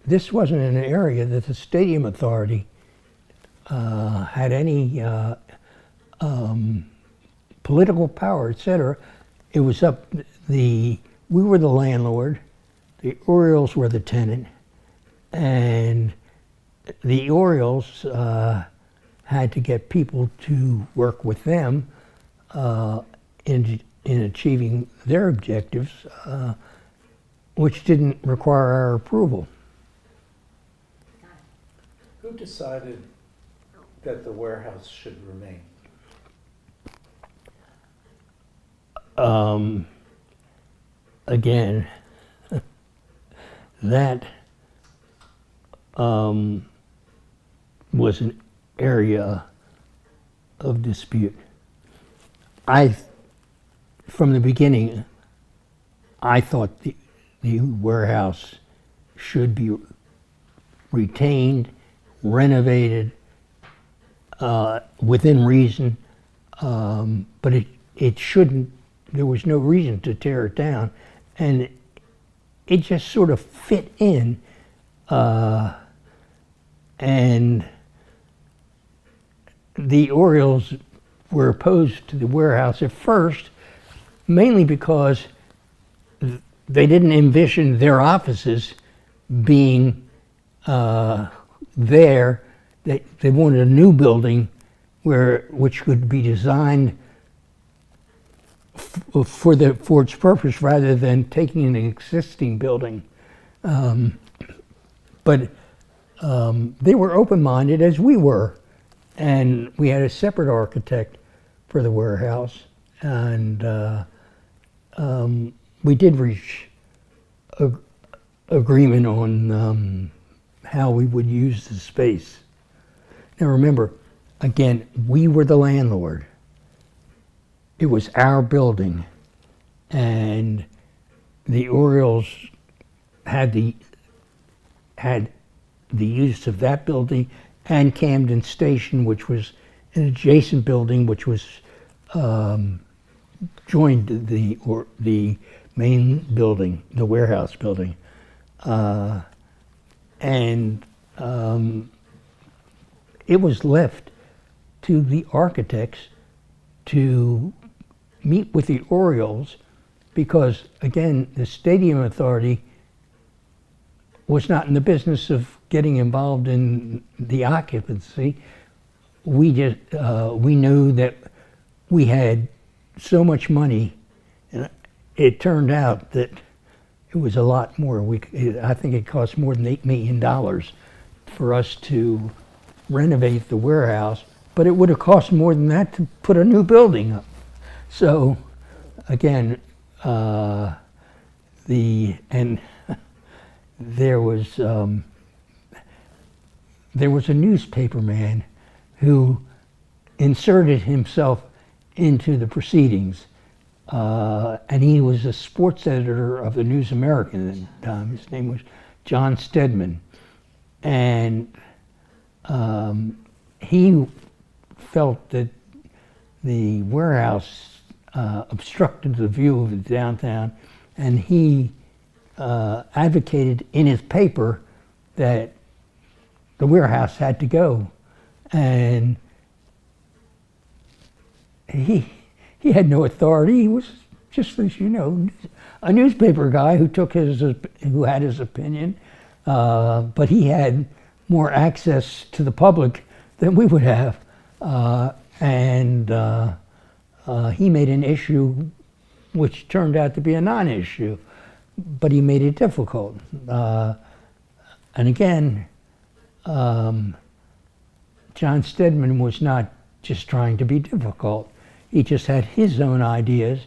this wasn't an area that the stadium authority had any political power, etc. It was we were the landlord, the Orioles were the tenant, and the Orioles had to get people to work with them in achieving their objectives, which didn't require our approval. Who decided that the warehouse should remain? Again, that was an area of dispute. From the beginning, I thought the warehouse should be retained, renovated, within reason, but it shouldn't. There was no reason to tear it down, and it just sort of fit in, and the Orioles were opposed to the warehouse at first, mainly because they didn't envision their offices being there. They wanted a new building which could be designed for its purpose rather than taking an existing building. But they were open-minded, as we were, and we had a separate architect for the warehouse, and we did reach agreement on how we would use the space. Now remember, again, we were the landlord. It was our building, and the Orioles had the use of that building and Camden Station, which was an adjacent building, which was joined the main building, the warehouse building, and it was left to the architects to meet with the Orioles, because again, the stadium authority was not in the business of getting involved in the occupancy. We knew that we had so much money, and it turned out that it was a lot more. I think it cost more than $8 million for us to renovate the warehouse, but it would have cost more than that to put a new building up. So, again, there was a newspaper man who inserted himself into the proceedings, and he was a sports editor of the News American at the time. His name was John Stedman, and he felt that the warehouse obstructed the view of the downtown, and he advocated in his paper that the warehouse had to go. And he had no authority. He was just, as you know, a newspaper guy who had his opinion, but he had more access to the public than we would have, and he made an issue which turned out to be a non-issue, but he made it difficult. And again, John Stedman was not just trying to be difficult. He just had his own ideas,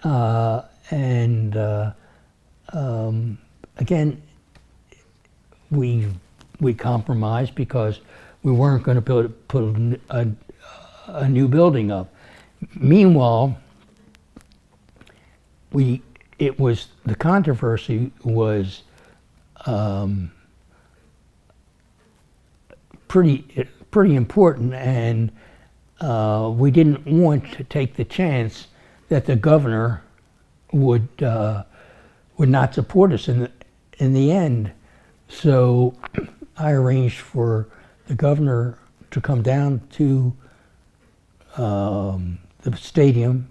and again, we compromised because we weren't going to put a new building up. Meanwhile, the controversy was pretty important, and we didn't want to take the chance that the governor would not support us in the end. So I arranged for the governor to come down to the stadium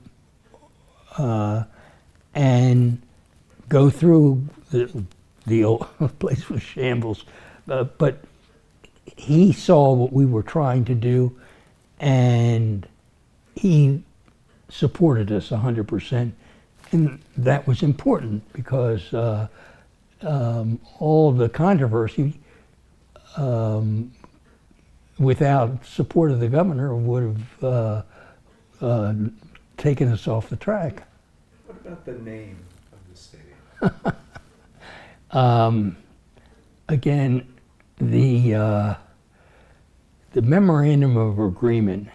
and go through the old place was shambles, but he saw what we were trying to do, and he supported us 100%, and that was important because all the controversy without support of the governor would have taken us off the track. What about the name of the stadium? Again, the memorandum of agreement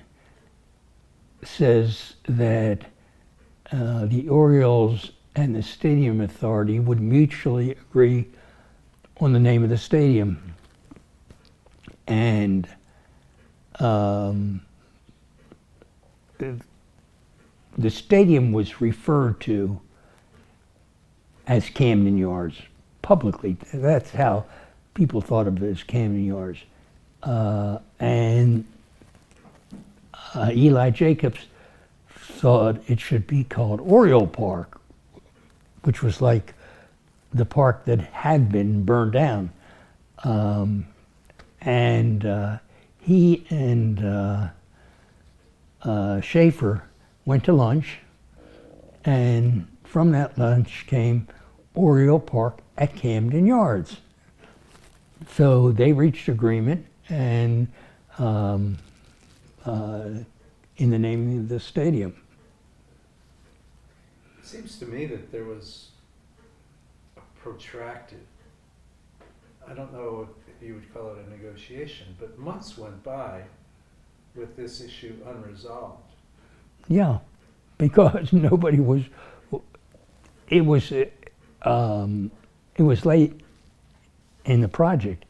says that the Orioles and the Stadium Authority would mutually agree on the name of the stadium. And the stadium was referred to as Camden Yards publicly. That's how people thought of it, as Camden Yards. And Eli Jacobs thought it should be called Oriole Park, which was like the park that had been burned down. And he and Schaefer went to lunch, and from that lunch came Oriole Park at Camden Yards. So they reached agreement, and in the naming of the stadium. It seems to me that there was a protracted, I don't know if you would call it a negotiation, but months went by with this issue unresolved. Yeah, because nobody was. It was late in the project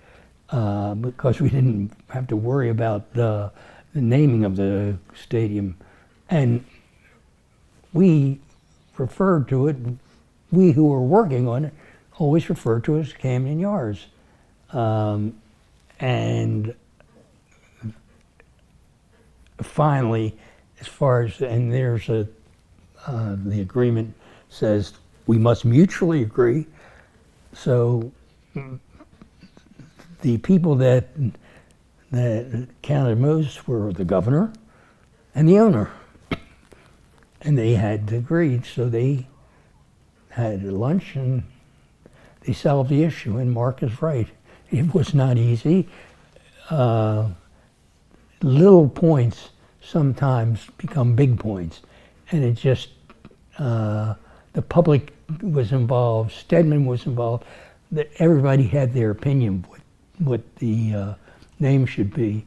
because we didn't have to worry about the naming of the stadium, and we referred to it. We who were working on it always referred to it as Camden Yards, and finally, as far as, and there's the agreement says we must mutually agree. So the people that counted most were the governor and the owner, and they had agreed. So they had lunch and they solved the issue. And Mark is right; it was not easy. Little points sometimes become big points, and it just the public was involved, Stedman was involved, that everybody had their opinion what the name should be.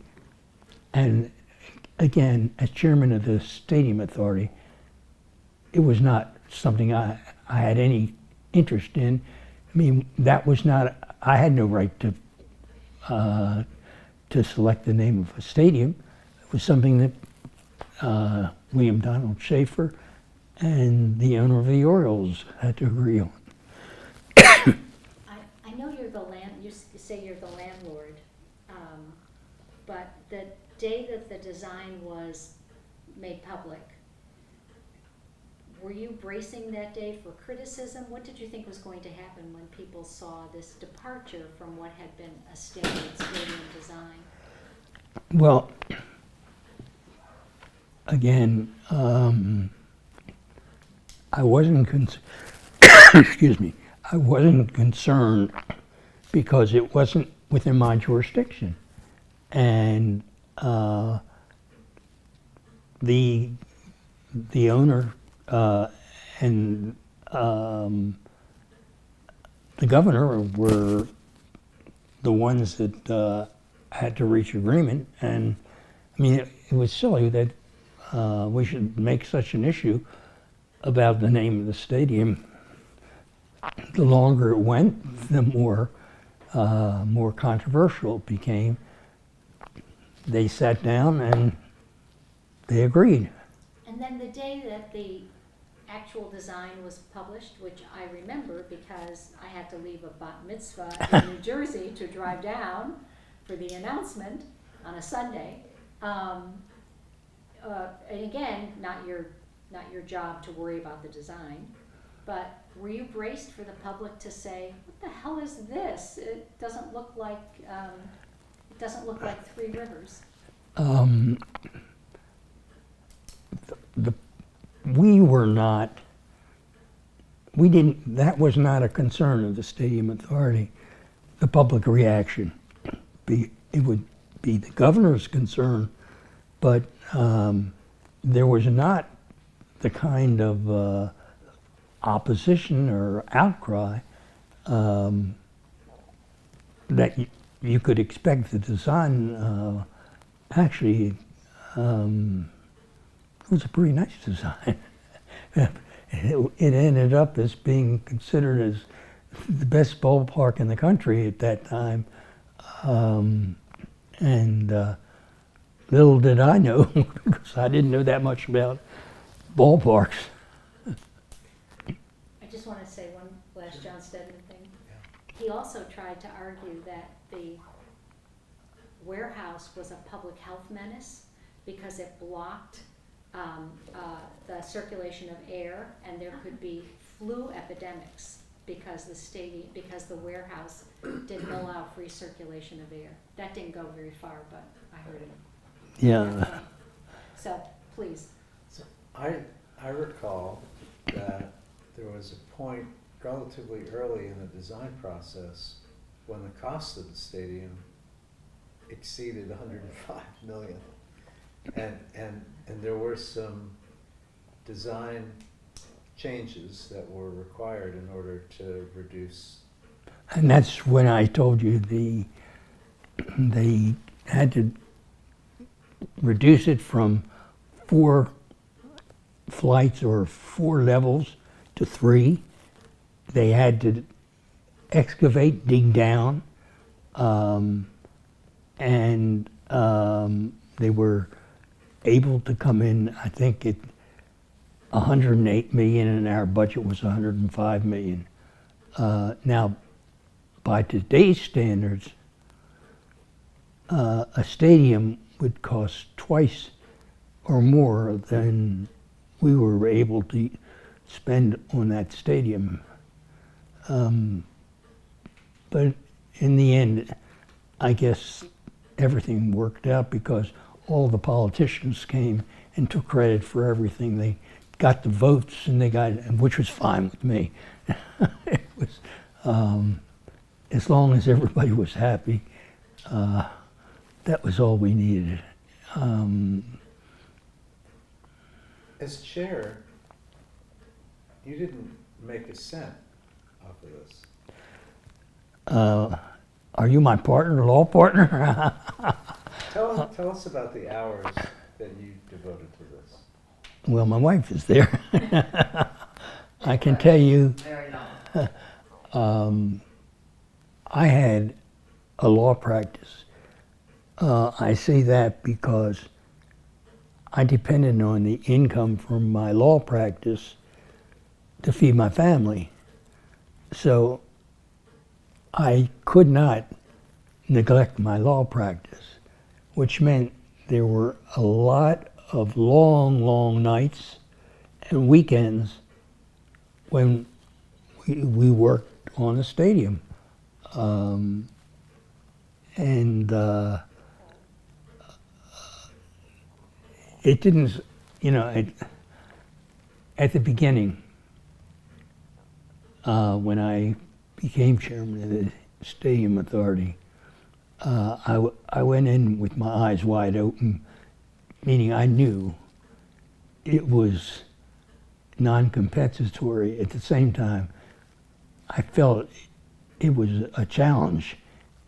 And again, as chairman of the Stadium Authority, it was not something I had any interest in. I mean, that was not, I had no right to select the name of a stadium. It was something that William Donald Schaefer and the owner of the Orioles had to agree on. I know you're you say you're the landlord, but the day that the design was made public, were you bracing that day for criticism? What did you think was going to happen when people saw this departure from what had been a standard stadium design? Well, again, I wasn't excuse me. I wasn't concerned because it wasn't within my jurisdiction, and the owner and the governor were the ones that had to reach agreement. And I mean, it was silly that we should make such an issue about the name of the stadium. The longer it went, the more controversial it became. They sat down and they agreed. And then the day that the actual design was published, which I remember because I had to leave a bat mitzvah in New Jersey to drive down for the announcement on a Sunday. And again, not your job to worry about the design, but were you braced for the public to say, "What the hell is this? It doesn't look like Three Rivers." That was not a concern of the Stadium Authority, the public reaction. It would be the governor's concern, but there was not the kind of opposition or outcry that you could expect. The design actually it was a pretty nice design. It ended up as being considered as the best ballpark in the country at that time. And little did I know, because I didn't know that much about ballparks. I just want to say one last John Stedman thing. He also tried to argue that the warehouse was a public health menace because it blocked the circulation of air, and there could be flu epidemics because the warehouse didn't allow free circulation of air. That didn't go very far, but I heard it. Yeah. So, please. So I recall that there was a point relatively early in the design process when the cost of the stadium exceeded 105 million. And there were some design changes that were required in order to reduce. And that's when I told you they had to reduce it from 4 flights or 4 levels to 3. They had to excavate, dig down, and they were able to come in, I think, at 108 million, and our budget was 105 million. Now, by today's standards, a stadium would cost twice or more than we were able to spend on that stadium. But in the end, I guess everything worked out because all the politicians came and took credit for everything. They got the votes, and which was fine with me. It was, as long as everybody was happy, that was all we needed. As chair, you didn't make a cent off of this. Are you my partner, law partner? Tell us about the hours that you devoted to this. Well, my wife is there. I can tell you, I had a law practice. I say that because I depended on the income from my law practice to feed my family. So I could not neglect my law practice, which meant there were a lot of long, long nights and weekends when we worked on the stadium. It didn't, at the beginning, when I became chairman of the Stadium Authority, I went in with my eyes wide open, meaning I knew it was non-compensatory. At the same time, I felt it was a challenge,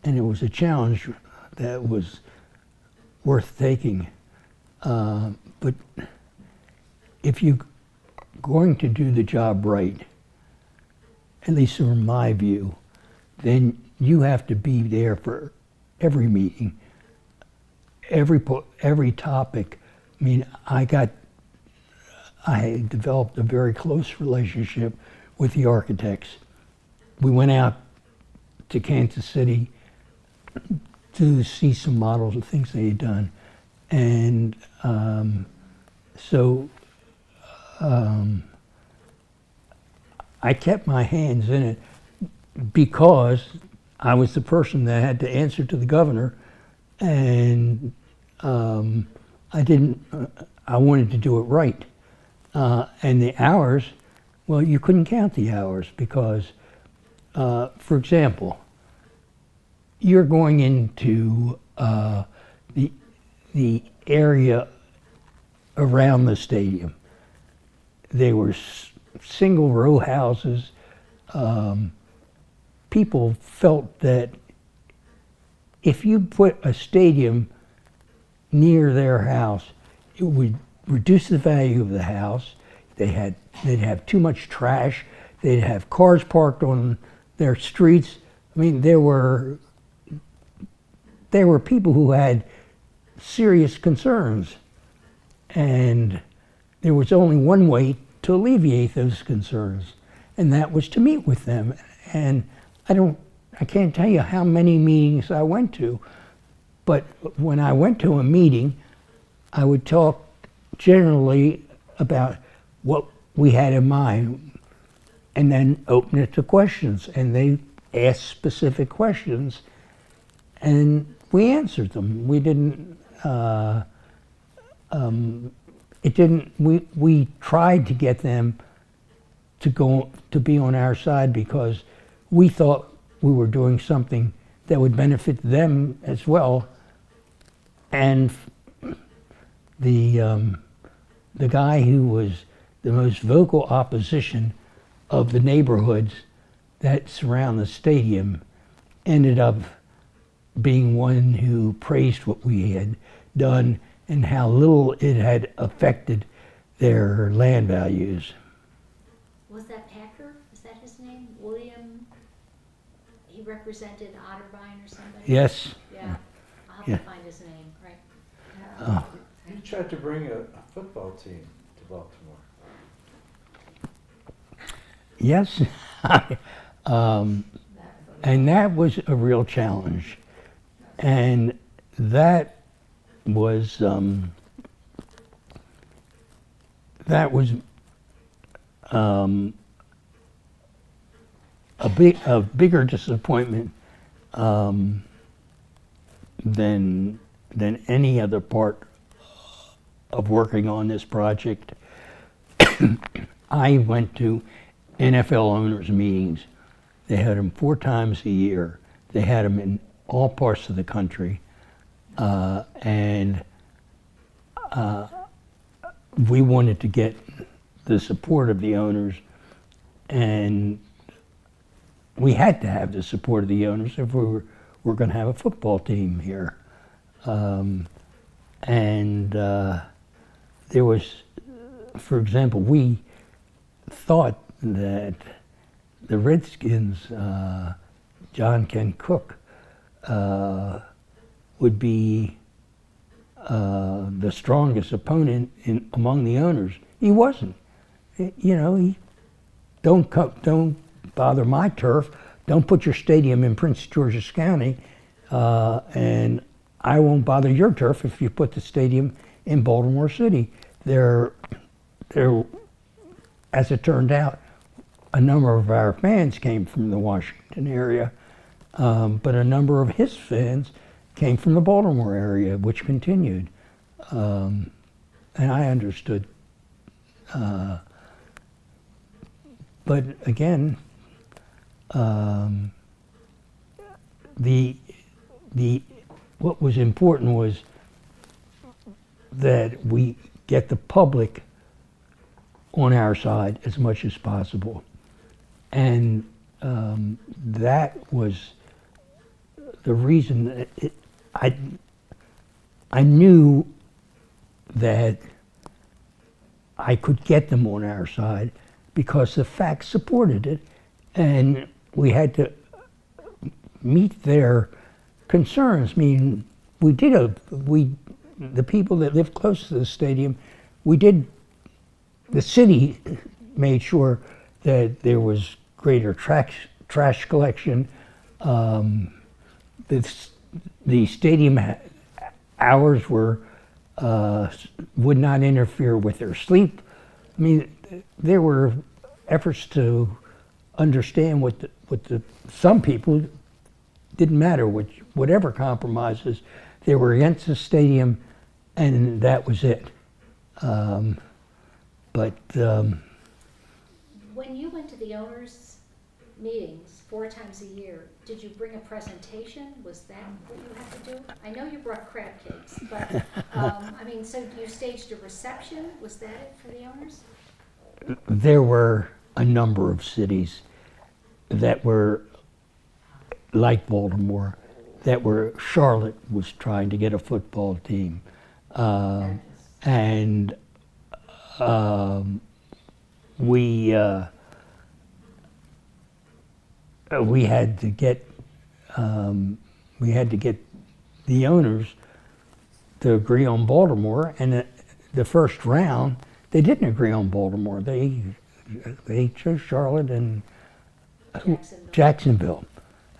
and it was a challenge that was worth taking. But if you're going to do the job right, at least from my view, then you have to be there for every meeting, every topic. I mean, I developed a very close relationship with the architects. We went out to Kansas City to see some models of things they had done. And I kept my hands in it because I was the person that had to answer to the governor, and I wanted to do it right. And the hours, well, you couldn't count the hours because, for example, you're going into the area around the stadium. They were single row houses. People felt that if you put a stadium near their house, it would reduce the value of the house. They'd have too much trash. They'd have cars parked on their streets. I mean, there were people who had serious concerns, and there was only one way to alleviate those concerns, and that was to meet with them. And I can't tell you how many meetings I went to, but when I went to a meeting, I would talk generally about what we had in mind, and then open it to questions, and they asked specific questions, and we answered them. We didn't, we tried to get them to be on our side because we thought we were doing something that would benefit them as well. And the guy who was the most vocal opposition of the neighborhoods that surround the stadium ended up being one who praised what we had done and how little it had affected their land values. Was that Packer? Is that his name? William? He represented Otterbein or somebody? Yes. Yeah. I'll have Yeah. to find his name, right? You tried to bring a football team to Baltimore. Yes. And that was a real challenge. And that was a bigger disappointment than any other part of working on this project. I went to NFL owners meetings. They had them 4 times a year. They had them in all parts of the country. And we wanted to get the support of the owners, and we had to have the support of the owners if we were going to have a football team here. There was, for example, we thought that the Redskins, John Ken Cook, would be the strongest opponent among the owners. He wasn't. You know, he don't bother my turf. Don't put your stadium in Prince George's County, and I won't bother your turf if you put the stadium in Baltimore City. There, as it turned out, a number of our fans came from the Washington area, but a number of his fans came from the Baltimore area, which continued. And I understood. But again, what was important was that we get the public on our side as much as possible. And that was the reason that I knew that I could get them on our side because the facts supported it, and we had to meet their concerns. I mean, the people that lived close to the stadium, the city made sure that there was greater trash collection. The stadium hours would not interfere with their sleep. I mean, there were efforts to understand what some people didn't matter, whatever compromises, they were against the stadium, and that was it. When you went to the owners' meetings 4 times a year, did you bring a presentation? Was that what you had to do? I know you brought crab cakes, but I mean, so you staged a reception? Was that it for the owners? There were a number of cities that were like Baltimore, Charlotte was trying to get a football team, and we had to get the owners to agree on Baltimore, and the first round they didn't agree on Baltimore. They chose Charlotte and Jacksonville.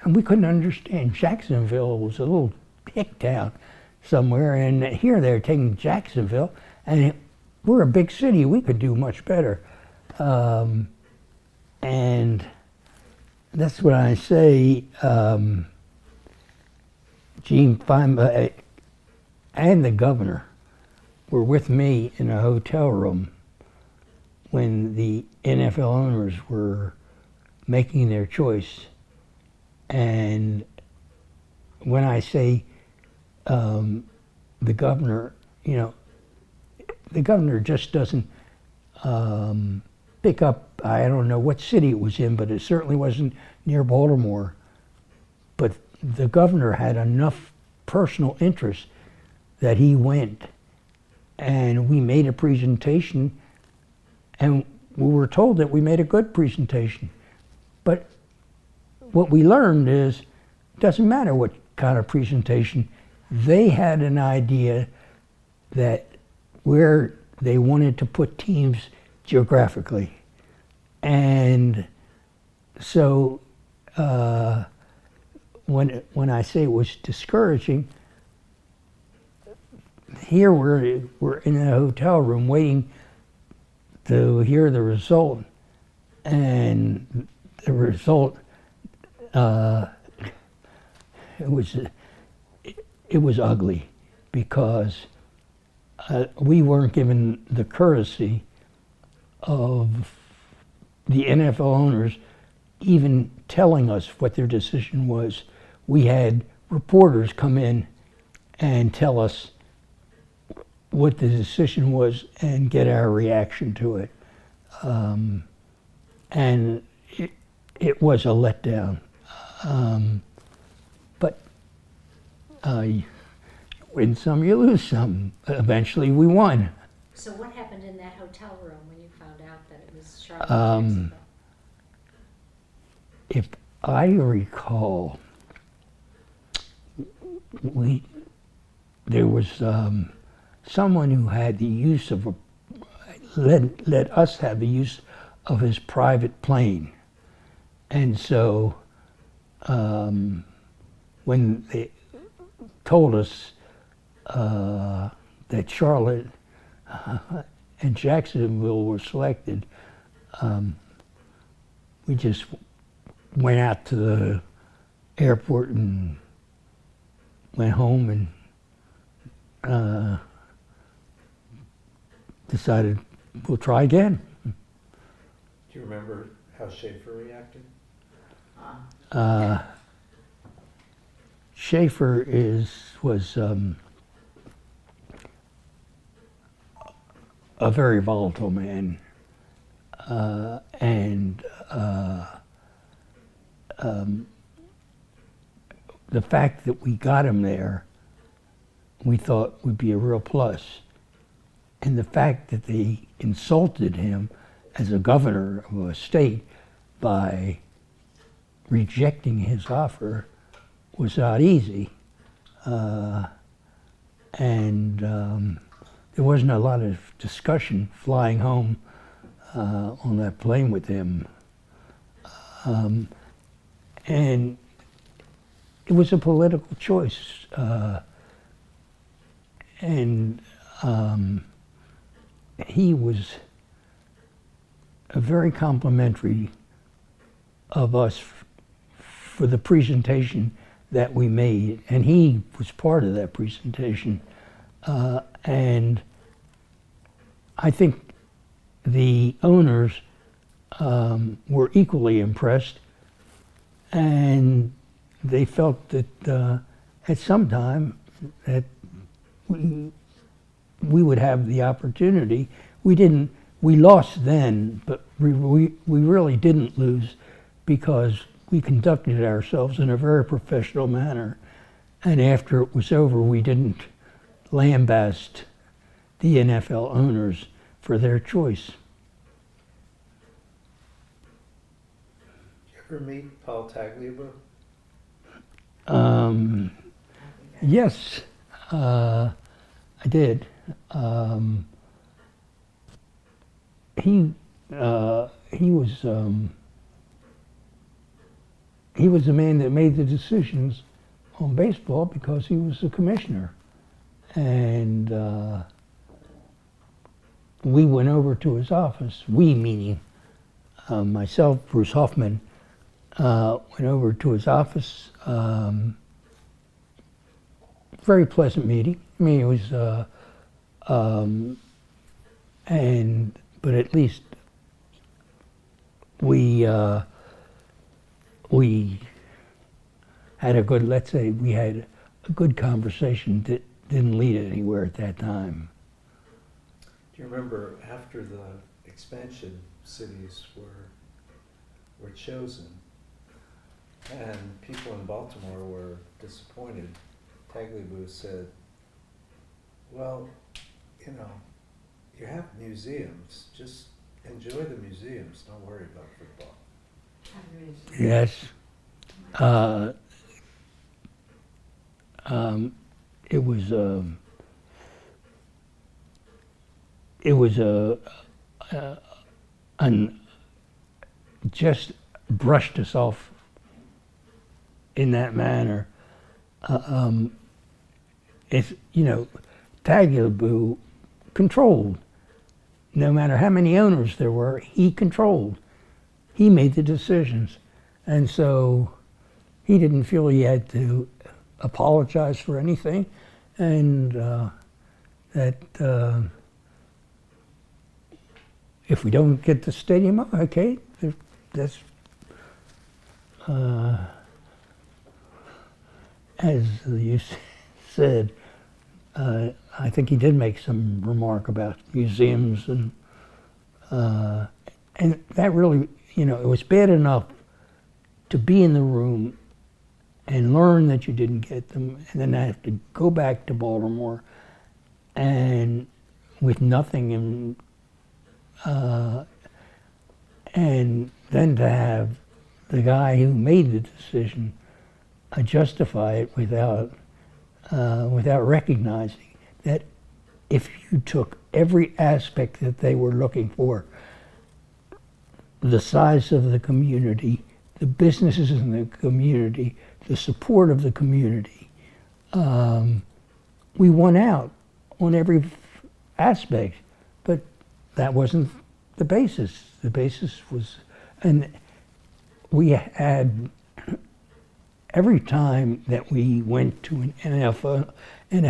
And we couldn't understand. Jacksonville was a little hick town somewhere, and here they're taking Jacksonville, and we're a big city. We could do much better. And that's what I say. Gene Feinberg and the governor were with me in a hotel room when the NFL owners were making their choice. And when I say the governor, the governor just doesn't pick up, I don't know what city it was in, but it certainly wasn't near Baltimore. But the governor had enough personal interest that he went, and we made a presentation, and we were told that we made a good presentation. But what we learned is, it doesn't matter what kind of presentation, they had an idea that where they wanted to put teams geographically. And so when I say it was discouraging, here we're in a hotel room waiting to hear the result, and the result it was ugly, because we weren't given the courtesy of the NFL owners even telling us what their decision was. We had reporters come in and tell us what the decision was and get our reaction to it. And it was a letdown. But you win some, you lose some. Eventually we won. So what happened in that hotel room when you found out that it was Charlotte Jacksonville? If I recall, there was someone who had the use of let us have the use of his private plane. And so when they told us that Charlotte and Jacksonville were selected, we just went out to the airport and went home and decided we'll try again. Do you remember how Schaefer reacted? Schaefer was a very volatile man, and the fact that we got him there we thought would be a real plus. And the fact that they insulted him as a governor of a state by rejecting his offer was not easy. There wasn't a lot of discussion flying home on that plane with him. And it was a political choice. He was very complimentary of us for the presentation that we made, and he was part of that presentation. And I think the owners were equally impressed, and they felt that at some time that we would have the opportunity. We lost then, but we really didn't lose because we conducted ourselves in a very professional manner. And after it was over, we didn't lambaste the NFL owners for their choice. Did you ever meet Paul Tagliabue? Yes, I did. He was the man that made the decisions on baseball because he was the commissioner. And we went over to his office, we meaning myself, Bruce Hoffman, went over to his office. Very pleasant meeting. I mean, it was, but at least we had a good, let's say, we had a good conversation that didn't lead anywhere at that time. Do you remember after the expansion cities were chosen and people in Baltimore were disappointed, Tagliabue said, well, you know, you have museums, just enjoy the museums, don't worry about football. Yes. Just brushed us off in that manner. It's, you know, Tagliabue controlled. No matter how many owners there were, he controlled. He made the decisions. And so he didn't feel he had to apologize for anything. And if we don't get the stadium, okay, that's, as you said, I think he did make some remark about museums and that really, you know, it was bad enough to be in the room and learn that you didn't get them, and then I have to go back to Baltimore and with nothing, and then to have the guy who made the decision justify it without recognizing that if you took every aspect that they were looking for, the size of the community, the businesses in the community, the support of the community, we won out on every aspect, but that wasn't the basis. The basis was, and we had, every time that we went to an NFL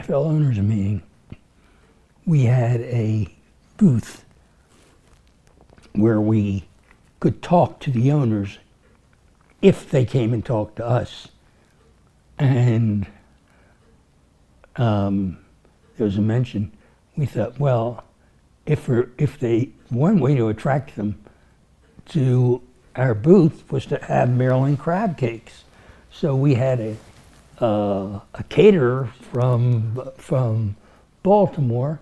owners meeting, we had a booth where we could talk to the owners if they came and talked to us. And there was a mention, we thought, well, if one way to attract them to our booth was to have Maryland crab cakes. So we had a caterer from Baltimore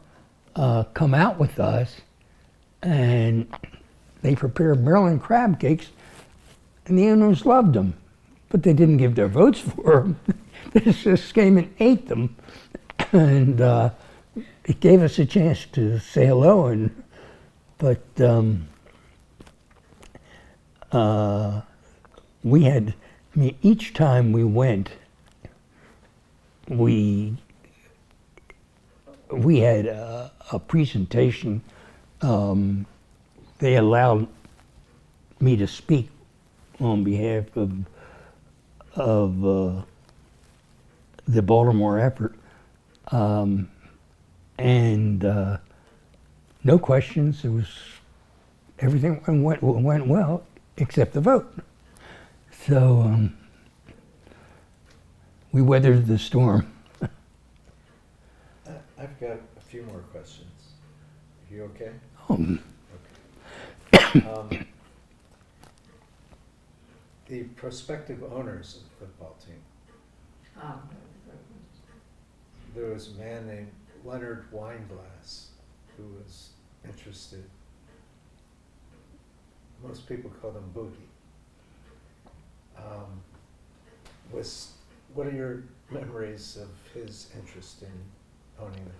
come out with us, and they prepared Maryland crab cakes, and the owners loved them, but they didn't give their votes for them. They just came and ate them, and it gave us a chance to say hello. But we had, I mean, each time we went, we had a presentation. They allowed me to speak on behalf of the Baltimore effort, and no questions. It was everything went well except the vote. So we weathered the storm. I've got a few more questions. Are you okay? Okay. The prospective owners of the football team. There was a man named Leonard Weinglass who was interested. Most people called him Boogie. What are your memories of his interest in owning the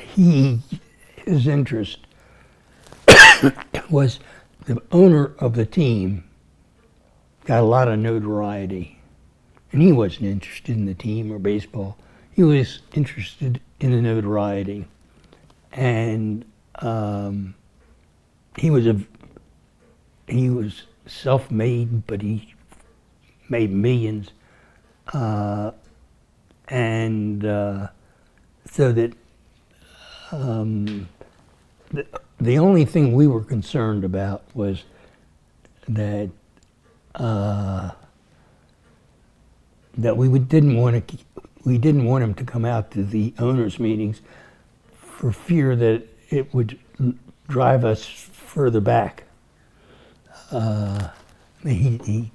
team? His interest was the owner of the team got a lot of notoriety, and he wasn't interested in the team or baseball. He was interested in the notoriety, and he was self-made, but he made millions, and so that the only thing we were concerned about was that that we didn't want him to come out to the owners' meetings for fear that it would drive us further back. He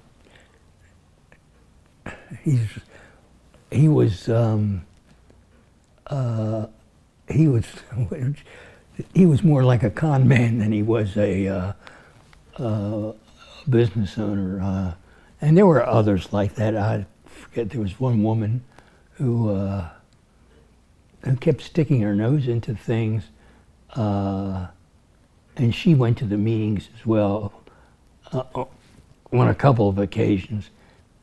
was more like a con man than he was a business owner, and there were others like that. I forget. There was one woman who kept sticking her nose into things, and she went to the meetings as well on a couple of occasions,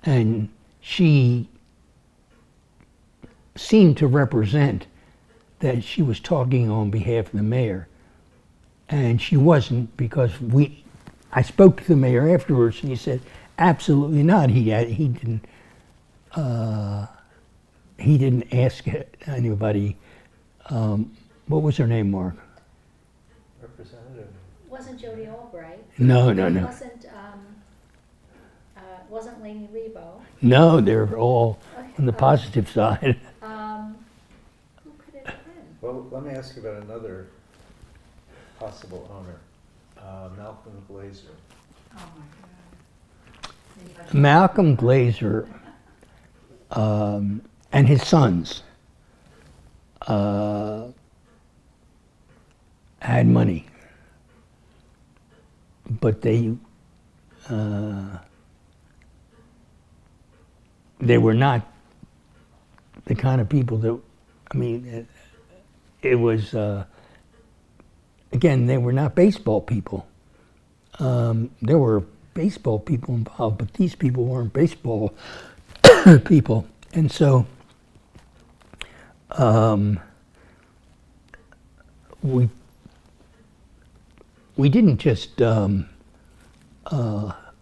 and she seemed to represent that she was talking on behalf of the mayor, and she wasn't, because I spoke to the mayor afterwards, and he said, absolutely not. He didn't ask anybody. What was her name, Mark? Representative. Wasn't Jody Albright? No. Wasn't Laney Lebo? No, they're all on the positive side. Who could it have been? Well, let me ask you about another possible owner, Malcolm Glazer. Oh my God. Malcolm Glazer and his sons had money, but they were not the kind of people that, I mean, it was, again, they were not baseball people. There were baseball people involved, but these people weren't baseball people. And so we didn't just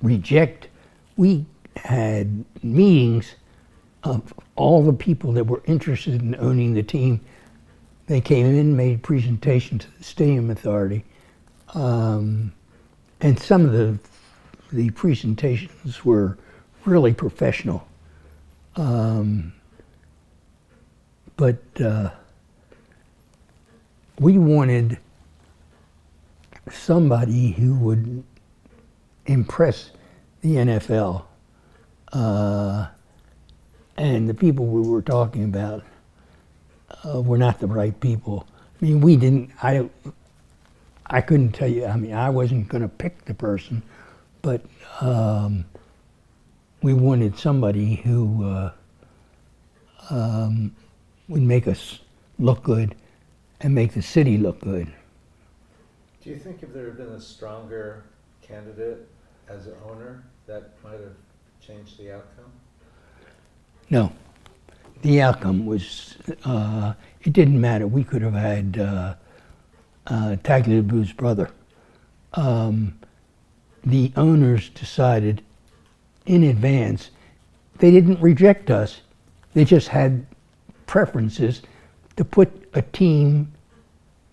reject, we had meetings of all the people that were interested in owning the team. They came in, made a presentation to the Stadium Authority, and some of the presentations were really professional. But we wanted somebody who would impress the NFL. And the people we were talking about were not the right people. I mean, we didn't, I couldn't tell you, I mean, I wasn't going to pick the person, but we wanted somebody who would make us look good and make the city look good. Do you think if there had been a stronger candidate as an owner, that might have changed the outcome? No. The outcome was, it didn't matter. We could have had Tagliabue's brother. The owners decided in advance, they didn't reject us. They just had preferences to put a team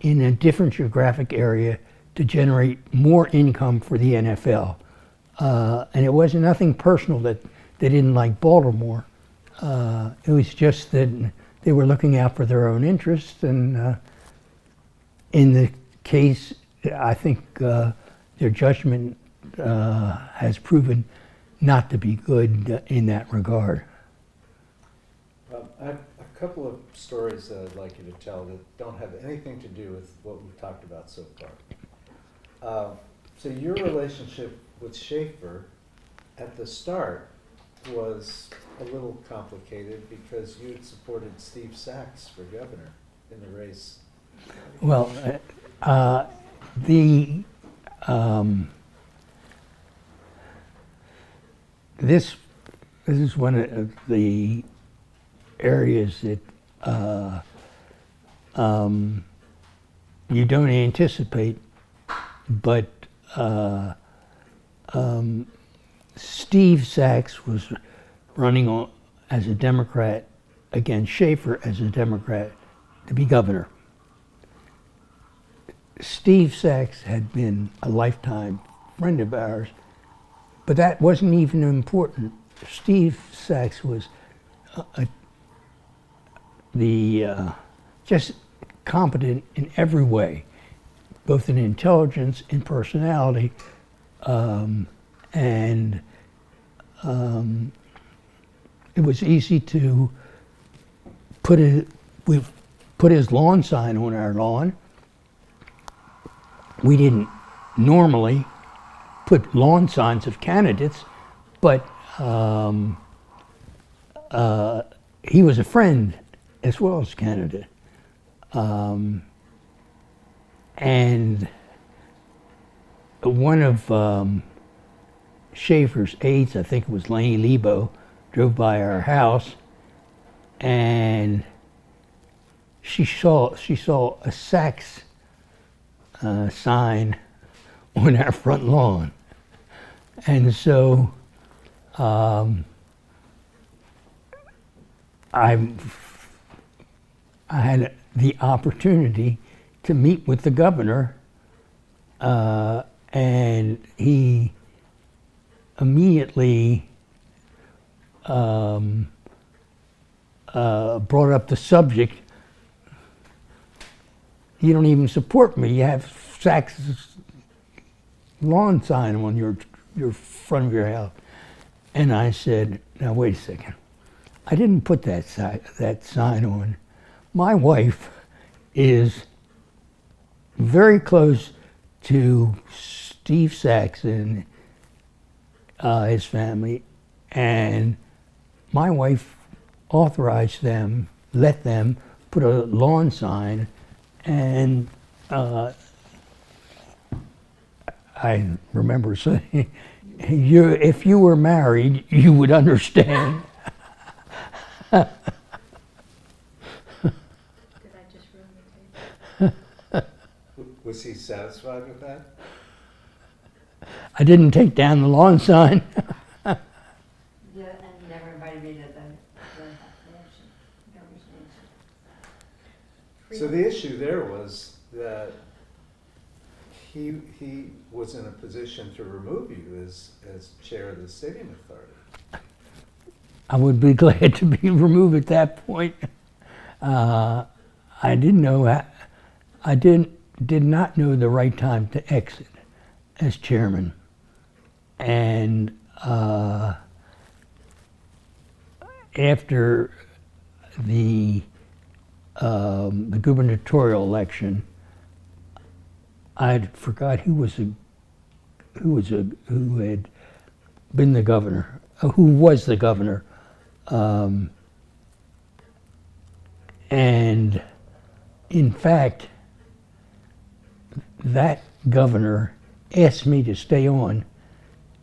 in a different geographic area to generate more income for the NFL. And it wasn't nothing personal that they didn't like Baltimore. It was just that they were looking out for their own interests, and in the case, I think their judgment has proven not to be good in that regard. I have a couple of stories that I'd like you to tell that don't have anything to do with what we've talked about so far. So your relationship with Schaefer at the start was a little complicated because you had supported Steve Sachs for governor in the race. Well, this is one of the areas that you don't anticipate, but Steve Sachs was running as a Democrat against Schaefer as a Democrat to be governor. Steve Sachs had been a lifetime friend of ours, but that wasn't even important. Steve Sachs was just competent in every way, both in intelligence and personality, and it was easy to we put his lawn sign on our lawn. We didn't normally put lawn signs of candidates, but he was a friend as well as candidate. And one of Schaefer's aides, I think it was Lenny Lebo, drove by our house, and she saw a Sachs sign on our front lawn. And so I had the opportunity to meet with the governor, and he immediately brought up the subject. You don't even support me. You have Sachs's lawn sign on your front of your house. And I said, now wait a second. I didn't put that sign on. My wife is very close to Steve Sachs and his family, and my wife authorized them, let them put a lawn sign, and I remember saying, if you were married, you would understand. Did I just ruin the tape? Was he satisfied with that? I didn't take down the lawn sign. Yeah, and he never invited me to the governor's mansion. So the issue there was that he was in a position to remove you as chair of the stadium authority. I would be glad to be removed at that point. I didn't know. I did not know the right time to exit as chairman, and after the gubernatorial election, I forgot who had been the governor, who was the governor, and in fact, that governor asked me to stay on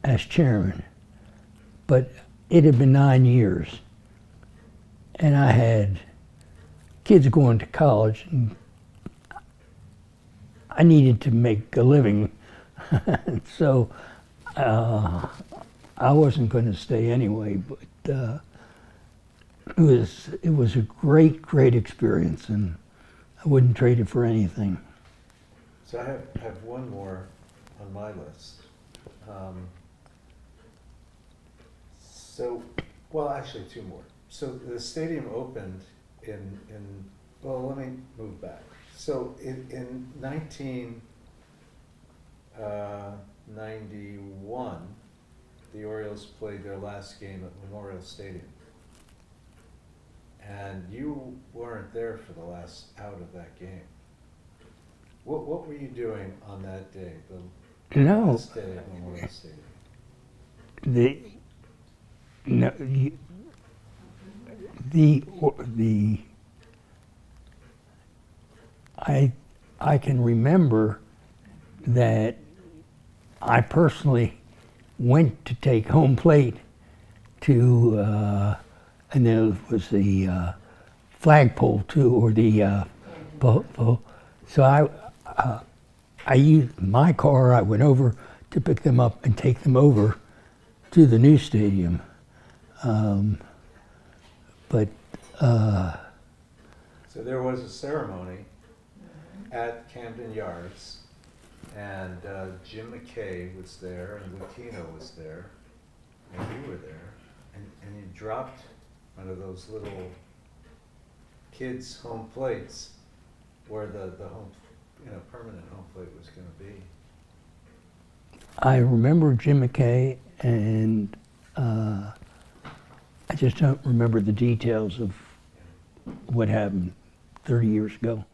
as chairman, but it had been 9 years, and I had kids going to college, and I needed to make a living, so I wasn't going to stay anyway. But it was a great experience, and I wouldn't trade it for anything. So I have one more on my list. Well, actually two more. So the stadium opened well, let me move back. So in 1991, the Orioles played their last game at Memorial Stadium. And you weren't there for the last out of that game. What were you doing on that day, the last day at Memorial Stadium? I can remember that I personally went to take home plate to, and there was the flagpole too, or the pole. So I used my car. I went over to pick them up and take them over to the new stadium. So there was a ceremony at Camden Yards, and Jim McKay was there, and Lucchino was there, and you were there, and you dropped one of those little kids' home plates where the home, permanent home plate was going to be. I remember Jim McKay, and I just don't remember the details of what happened 30 years ago.